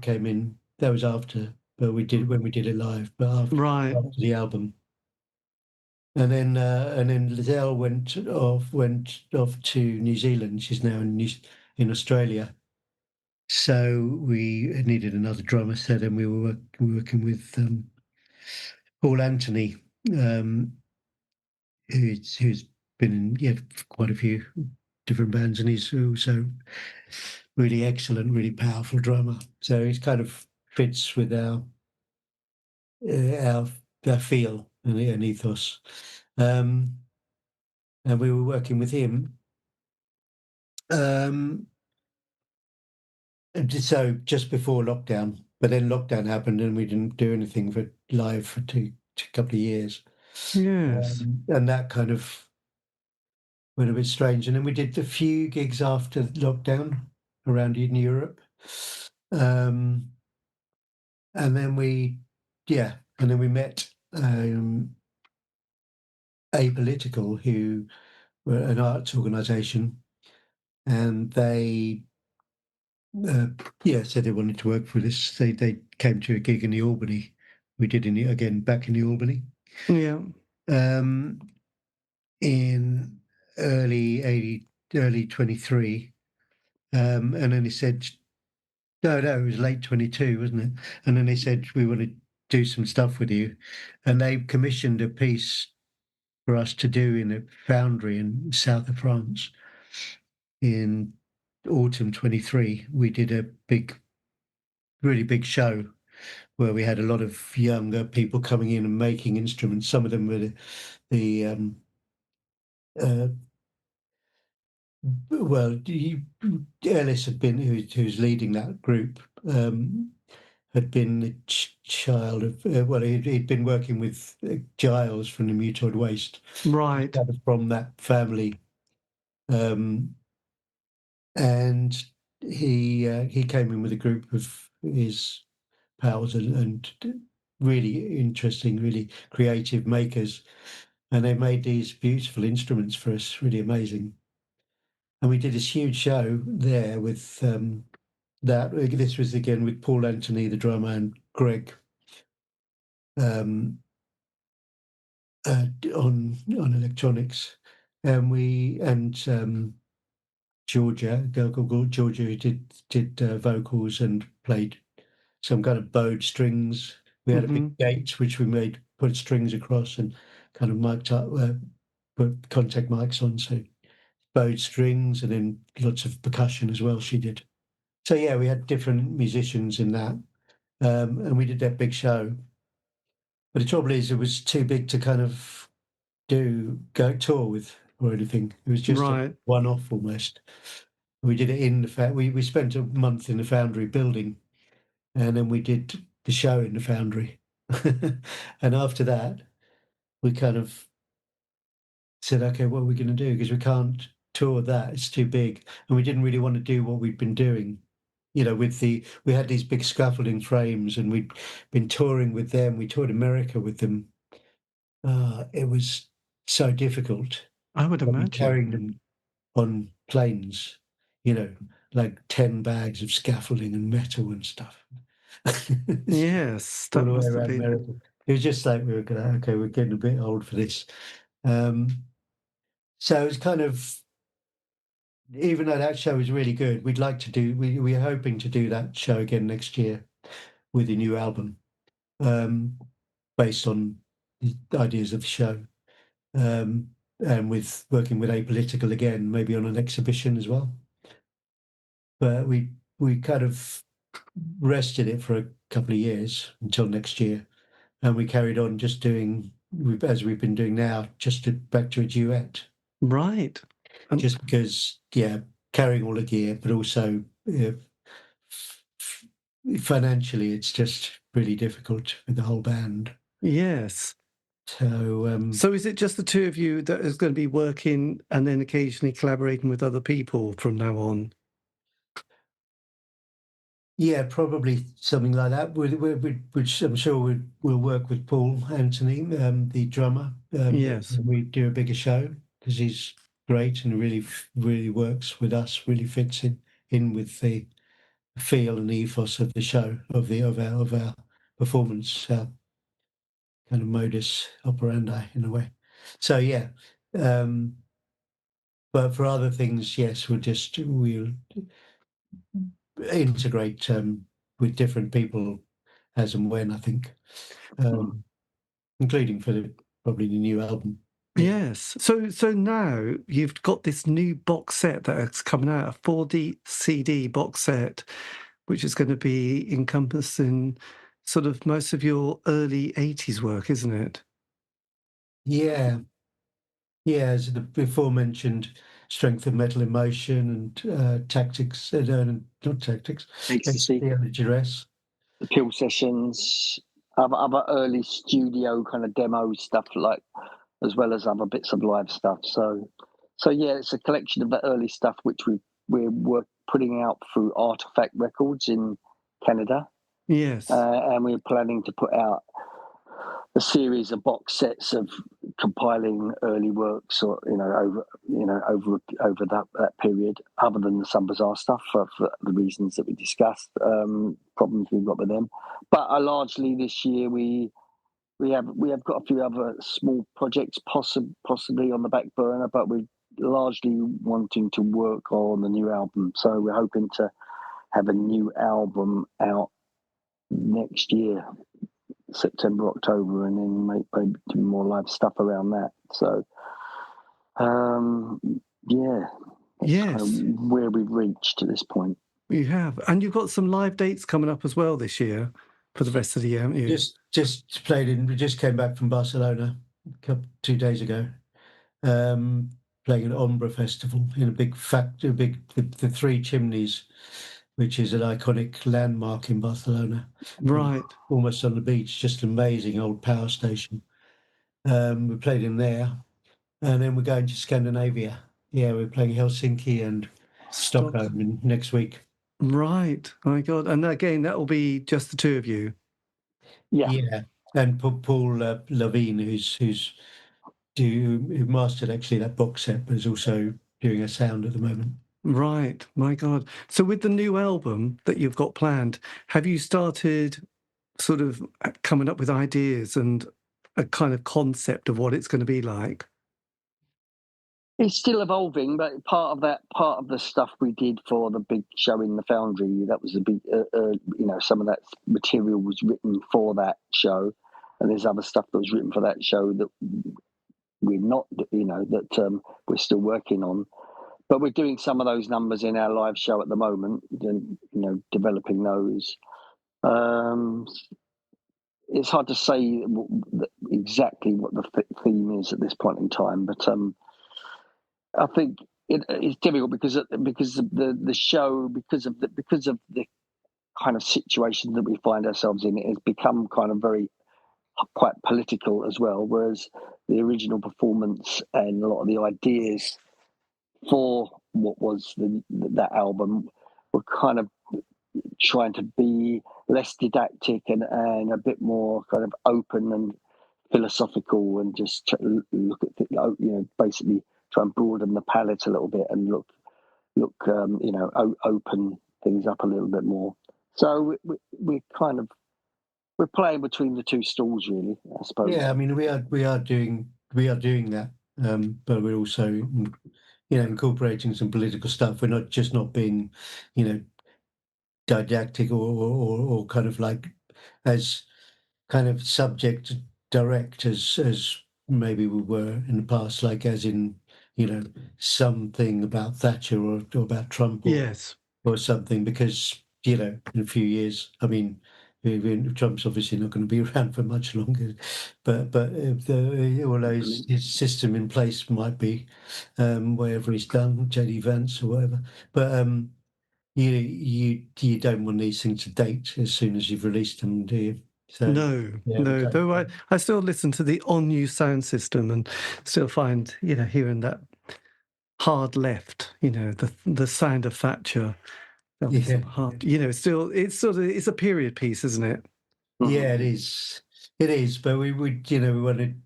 came in. That was after, but when we did it live, but after the album. And then Lizelle went off to New Zealand. She's now in Australia. So we needed another drummer. So then we were working with Paul Anthony, who's been in quite a few different bands, and he's also really excellent, really powerful drummer. So he kind of fits with our feel and ethos. And we were working with him. So just before lockdown, but then lockdown happened and we didn't do anything for live for two couple of years. Yes. And that kind of went a bit strange. And then we did a few gigs after lockdown around in Europe. And then we met Apolitical, who were an arts organisation, and they said they wanted to work with us. They came to a gig in the Albany. We did back in the Albany. Yeah. In early 23. And then he said, no, it was late 22, wasn't it? And then they said, we want to do some stuff with you. And they commissioned a piece for us to do in a foundry in south of France. In autumn 23, we did a really big show where we had a lot of younger people coming in and making instruments. Some of them were Ellis had been, who's leading that group, had been the child of, he'd been working with Giles from the Mutoid Waste. Right. That was from that family. And he came in with a group of his pals and really interesting, really creative makers. and they made these beautiful instruments for us, really amazing. And we did this huge show there with that. This was again with Paul Anthony, the drummer, and Greg on electronics, and Georgia, a girl called Georgia, who did vocals and played some kind of bowed strings. We had a big gate which we put strings across and kind of mic'd up, put contact mics on, so bowed strings, and then lots of percussion as well. She did. So yeah, we had different musicians in that, and we did that big show. But the trouble is, it was too big to kind of go tour with or anything. It was just a one-off almost. We did it in the we spent a month in the Foundry building, and then we did the show in the Foundry. And after that, we kind of said, okay, what are we going to do? Because we can't tour that; it's too big, and we didn't really want to do what we'd been doing. You know, we had these big scaffolding frames, and we'd been touring with them. We toured America with them. It was so difficult. I would imagine carrying them on planes, you know, like 10 bags of scaffolding and metal and stuff. Yes, all that the way must have around been. America. It was just like we were going, okay, we're getting a bit old for this. So it's kind of, even though that show was really good, we'd like to do, we're hoping to do that show again next year with a new album, based on the ideas of the show. And with working with Apolitical again, maybe on an exhibition as well. But we kind of rested it for a couple of years until next year, and we carried on just doing, as we've been doing now, back to a duet. Right. Just because, carrying all the gear, but also financially, it's just really difficult with the whole band. Yes. So is it just the two of you that is going to be working and then occasionally collaborating with other people from now on? Yeah, probably something like that. Which I'm sure we'll work with Paul Anthony, the drummer. Yes. We do a bigger show because he's great and really works with us. Really fits in with the feel and ethos of the show, of our performance, kind of modus operandi in a way. So yeah, but for other things, yes, we'll integrate with different people as and when, I think, including for probably the new album. Yes. So now you've got this new box set that's coming out, a 4D CD box set, which is going to be encompassing sort of most of your early 80s work, isn't it? Yeah. Yeah, as the before mentioned, Strength of Metal Emotion and Tactics, not Tactics, Ecstasy, and Duress. the Pill Sessions, other early studio kind of demo stuff, like, as well as other bits of live stuff. So yeah, it's a collection of the early stuff which we're putting out through Artoffact Records in Canada. Yes. And we're planning to put out a series of box sets of compiling early works, or over that period, other than the Some Bizarre stuff for the reasons that we discussed, problems we've got with them. But largely this year we have got a few other small projects possibly on the back burner, but we're largely wanting to work on the new album. So we're hoping to have a new album out next year, September, October, and then maybe do more live stuff around that. So, that's kind of where we've reached at this point. You have, and you've got some live dates coming up as well this year for the rest of the year, haven't you? Just played in. We just came back from Barcelona 2 days ago, playing an Ombra festival in a big the Three Chimneys, which is an iconic landmark in Barcelona. Right. Almost on the beach, just an amazing old power station. We played in there, and then we're going to Scandinavia. Yeah, we're playing Helsinki and Stockholm next week. Right. My God. And again, that will be just the two of you. Yeah. And Paul Levine, who's who mastered actually that box set, but is also doing a sound at the moment. Right, my God. So with the new album that you've got planned, have you started sort of coming up with ideas and a kind of concept of what it's going to be like? It's still evolving, but part of the stuff we did for the big show in the Foundry, that was a big, some of that material was written for that show, and there's other stuff that was written for that show that we're not, we're still working on. But we're doing some of those numbers in our live show at the moment, developing those. It's hard to say exactly what the theme is at this point in time, but I think it's difficult because of the show, because of the kind of situation that we find ourselves in. It has become kind of quite political as well, whereas the original performance and a lot of the ideas for what was that album were kind of trying to be less didactic and a bit more kind of open and philosophical, and just look at basically try and broaden the palette a little bit and look open things up a little bit more. So we're playing between the two stools, really, I suppose. Yeah, I mean, we are doing that, but we're also, incorporating some political stuff. We're not being, didactic or kind of like as kind of subject direct as maybe we were in the past, like as in, something about Thatcher or about Trump Yes. or something, because, in a few years, I mean, Trump's obviously not going to be around for much longer, but although his system in place might be, wherever he's done, JD Vance or whatever, but you don't want these things to date as soon as you've released them, do you? So No. Though I still listen to the on-new sound system and still find, hearing that hard left, the sound of Thatcher. Yeah. Hard, it's a period piece, isn't it? Yeah, it is. It is, but we would, we wanted,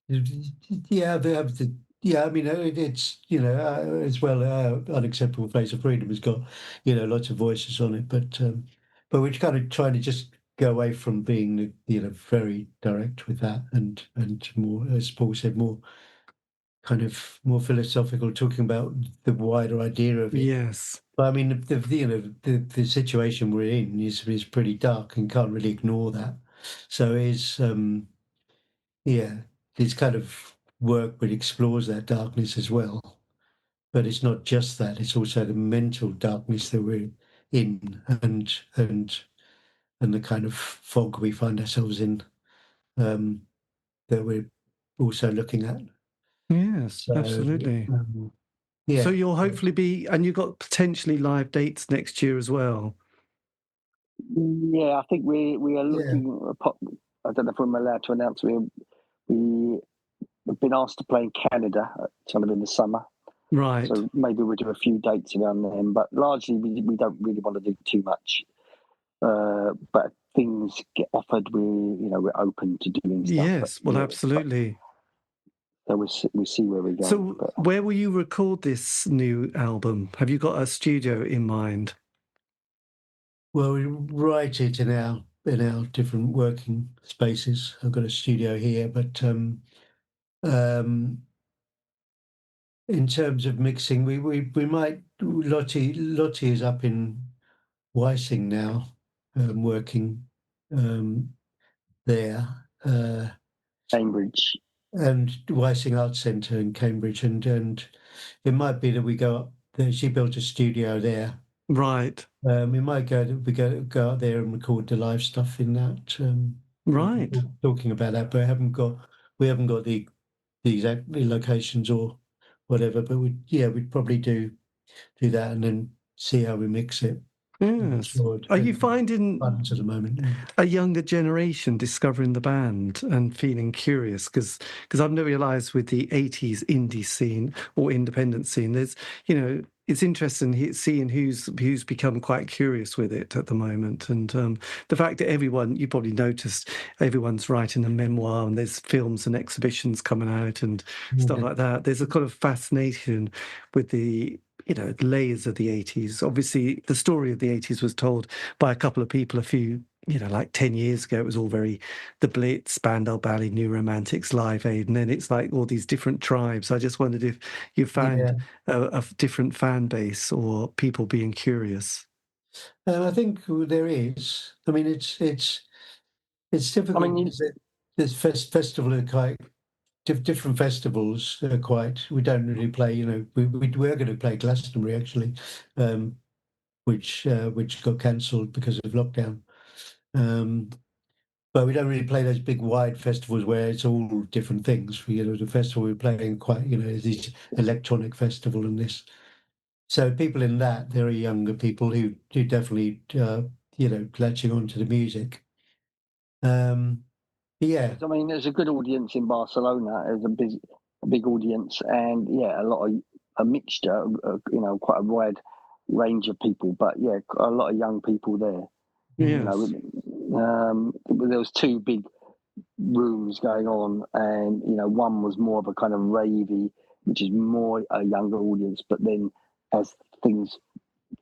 yeah, I mean, it's, as well, Unacceptable Place of Freedom has got, lots of voices on it, but we're kind of trying to just go away from being, very direct with that and more, as Paul said, more kind of more philosophical, talking about the wider idea of it. Yes. But I mean, the situation we're in is pretty dark and can't really ignore that. So it's kind of work which explores that darkness as well. But it's not just that; it's also the mental darkness that we're in, and the kind of fog we find ourselves in, that we're also looking at. Yes, So, absolutely. yeah. So you'll hopefully and you've got potentially live dates next year as well. Yeah, I think we are looking. I don't know if I'm allowed to announce. We've been asked to play in Canada, kind of in the summer. Right. So maybe we'll do a few dates around then, but largely we don't really want to do too much. But if things get offered, we're open to doing stuff. Yes, well, absolutely. So we see where we go. So where will you record this new album? Have you got a studio in mind? Well, we write it in our different working spaces. I've got a studio here, but in terms of mixing, we might. Lottie is up in Wysing now, working there. Cambridge. And Wysing Arts Centre in Cambridge, and it might be that we go up there. She built a studio there. Right. We might go out there and record the live stuff in that. Right. Talking about that, but we haven't got the exact locations or whatever. But we'd probably do that and then see how we mix it. Yes. Are you finding at the moment a younger generation discovering the band and feeling curious? Because I've never realised with the 80s indie scene or independent scene, there's it's interesting seeing who's become quite curious with it at the moment, and the fact that everyone, you probably noticed, everyone's writing a memoir, and there's films and exhibitions coming out and stuff like that. There's a kind of fascination with the layers of the 80s. Obviously, the story of the 80s was told by a couple of people a few, like 10 years ago. It was all very the Blitz, Spandau Ballet, New Romantics, Live Aid, and then it's like all these different tribes. I just wondered if you found a different fan base or people being curious. I think there is. I mean, it's difficult. I mean, because this festival are quite different festivals are quite. We don't really play. We were going to play Glastonbury actually, which got cancelled because of lockdown. But we don't really play those big wide festivals where it's all different things. The festival we're playing quite, is this electronic festival and this. So people in that, there are younger people who definitely, latching on to the music. Yeah. I mean, there's a good audience in Barcelona. There's a big audience, and a mixture, quite a wide range of people. But yeah, a lot of young people there. Yes. There was two big rooms going on, and one was more of a kind of ravey, which is more a younger audience. But then, as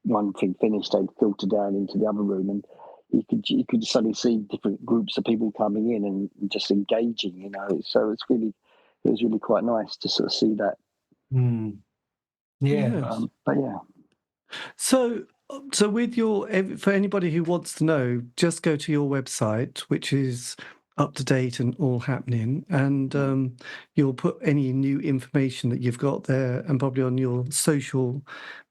one thing finished, they'd filter down into the other room, and you could suddenly see different groups of people coming in and just engaging. So it was really quite nice to sort of see that. Yeah. But yeah. So with for anybody who wants to know, just go to your website, which is up to date and all happening, and you'll put any new information that you've got there, and probably on your social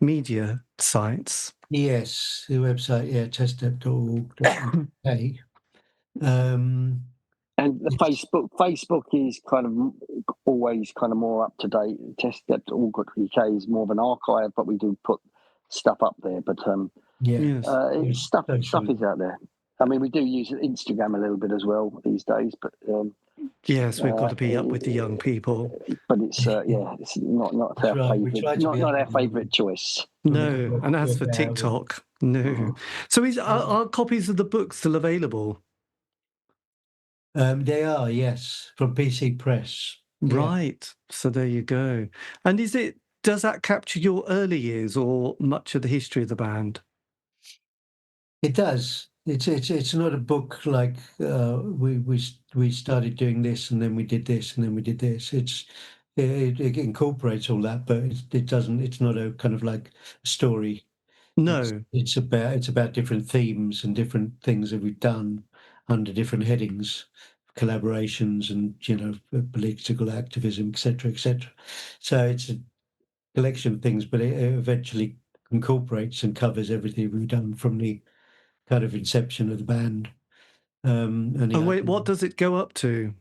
media sites. Yes, the website, testdept.org.uk. And the Facebook is kind of always kind of more up to date. Test Dept UK is more of an archive, but we do put stuff up there. But stuff is out there. I mean, we do use Instagram a little bit as well these days, but yes, we've got to be up with the young people. But it's it's not our favourite choice. No, and as for TikTok, no. So are copies of the book still available? They are, yes, from PC Press. Right. Yeah. So there you go. And does that capture your early years or much of the history of the band? It does. It's not a book like we started doing this and then we did this and then we did this. It incorporates all that, but it doesn't. It's not a kind of like story. No, it's about different themes and different things that we've done under different headings, collaborations and political activism, etc., etc. So it's a collection of things, but it eventually incorporates and covers everything we've done from the kind of inception of the band. What does it go up to?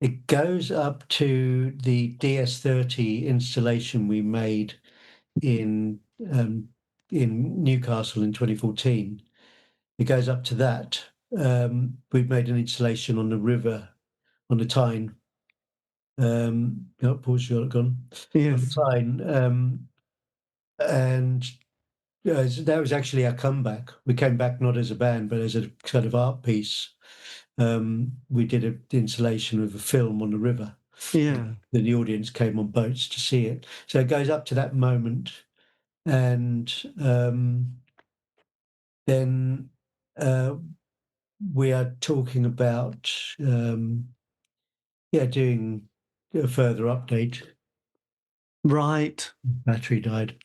It goes up to the DS30 installation we made in Newcastle in 2014. It goes up to that. We've made an installation on the river, on the Tyne. Pause, you're gone. Yes. On the Tyne. And that was actually our comeback. We came back not as a band, but as a kind of art piece. We did an installation of a film on the river. Yeah. Then the audience came on boats to see it. So it goes up to that moment. And then we are talking about, doing a further update. Right. Battery died.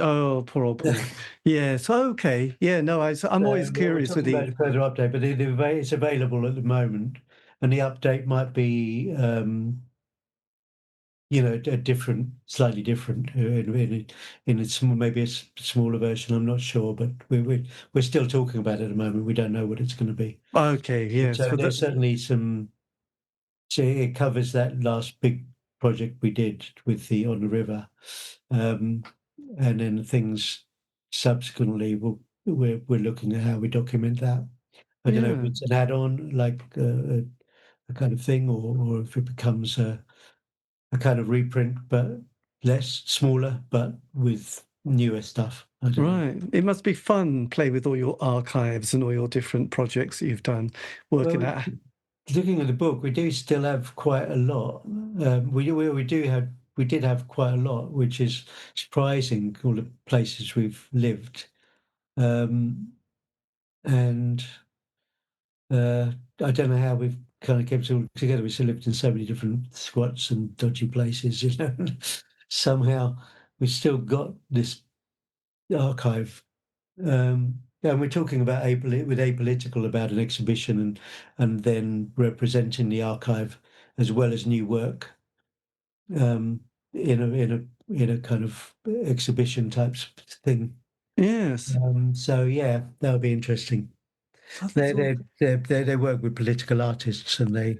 Oh, poor old Paul. Yes. Okay. Yeah. No, I'm always curious with the further update, but it's available at the moment, and the update might be, slightly different in a small, maybe a smaller version. I'm not sure, but we're still talking about it at the moment. We don't know what it's going to be. Okay. Yes. So there's certainly some. So it covers that last big project we did with the On the River. And then things subsequently, we're looking at how we document that. I don't know if it's an add-on, like a kind of thing, or if it becomes a kind of reprint. But less, smaller, but with newer stuff. I don't know. Right. It must be fun play with all your archives and all your different projects that you've done, working Well, out. looking at the book, we do still have quite a lot. We did have quite a lot, which is surprising. All the places we've lived, um, and I don't know how we've kind of kept it all together. We still lived in so many different squats and dodgy places, you know. Somehow we still got this archive. And we're talking about with apolitical about an exhibition and then representing the archive as well as new work um, in a kind of exhibition type thing. Yes. So yeah, that'll be interesting. Oh, that's all. They work with political artists and they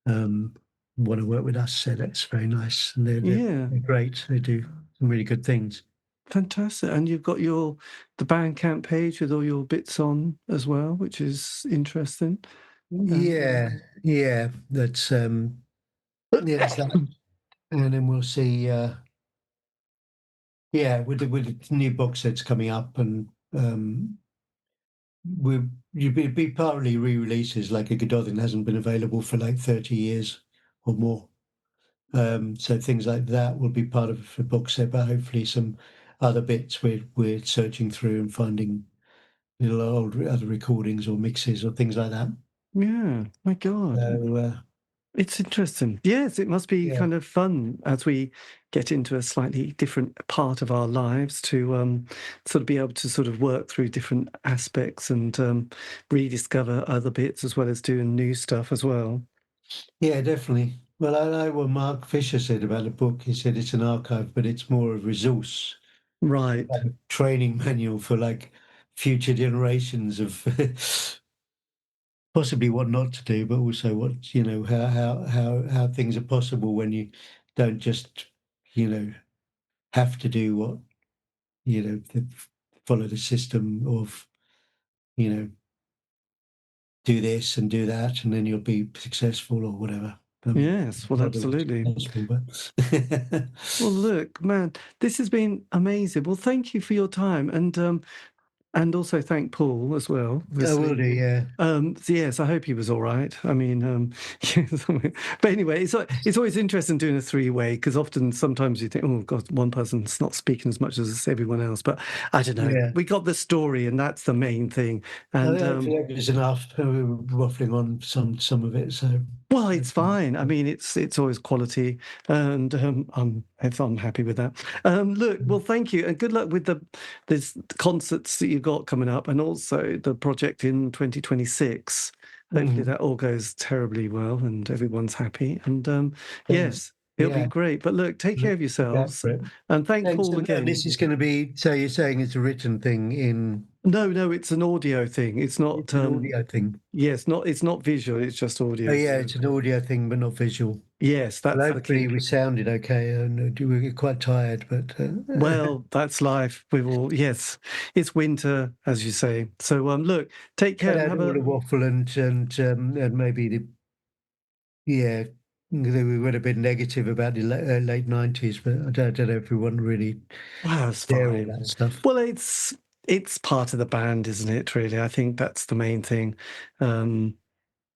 um, want to work with us. So that's very nice. And Yeah. they're great. They do some really good things. Fantastic. And you've got the Bandcamp page with all your bits on as well, which is interesting. Yeah. That's yes, that, and then we'll see. With the new box sets coming up, and you'd be partly re-releases. Like a Godothin hasn't been available for like 30 years or more. So things like that will be part of the box set, but hopefully some other bits we're searching through and finding little old other recordings or mixes or things like that. Yeah. My God. So It's interesting. Yes, it must be yeah, kind of fun as we get into a slightly different part of our lives to sort of be able to sort of work through different aspects and rediscover other bits as well as doing new stuff as well. yeah, definitely. Well, I like what Mark Fisher said about the book. He said it's an archive, but it's more a resource, Right. like a training manual for like future generations of possibly what not to do, but also what, you know, how things are possible when you don't just, you know, have to do what, you know, follow the system of, you know, do this and do that, and then you'll be successful or whatever. Yes, well, Not always absolutely. successful, but Well, look, man, this has been amazing. Well, thank you for your time, and also thank Paul as well, I will obviously. do, yeah. So yes, I hope he was all right. I mean, yes, but anyway, it's always interesting doing a three-way because sometimes you think, oh God, one person's not speaking as much as everyone else. But I don't know. Yeah. We got the story, and that's the main thing. And Hopefully it was enough. We were waffling on some of it, so well, it's fine. I mean, it's always quality, and I'm happy with that. Look, well, thank you, and good luck with there's concerts that you've got coming up, and also the project in 2026. Hopefully, that all goes terribly well, and everyone's happy. And yes, it'll be yeah. great. But look, take care of yourselves, and thank Thanks. Paul again. This is going to be. So you're saying it's a written thing in? No, it's an audio thing. It's not It's an audio thing. Yes, it's not visual. It's just audio. Oh yeah, it's an audio thing, but not visual. Yes, that's Well, the hopefully key. we sounded okay, and we were quite tired, but Well, that's life. Yes, it's winter, as you say. So, look, take care and had have all the a. waffle and maybe we would have been negative about the late 90s, but I don't know if we want to really Wow, it's share all fine. that stuff. Well, it's part of the band, isn't it? Really, I think that's the main thing, and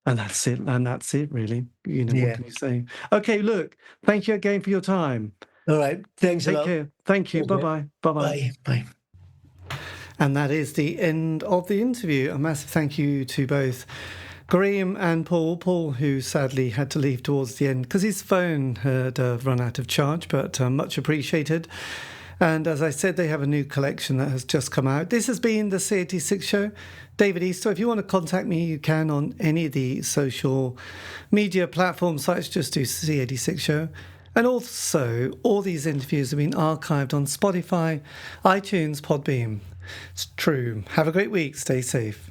that's it. And that's it, really. You know, what Yeah. can you say? Okay, look, thank you again for your time. All right. Thanks a Take lot. care. Thank you. Okay. Bye-bye. Bye-bye. Bye. And that is the end of the interview. A massive thank you to both Graham and Paul. Paul, who sadly had to leave towards the end because his phone had run out of charge, but much appreciated. And as I said, they have a new collection that has just come out. This has been the C86 show. David Eastaugh. If you want to contact me, you can on any of the social media platform sites. Just do C86 show. And also, all these interviews have been archived on Spotify, iTunes, Podbean. It's true. Have a great week. Stay safe.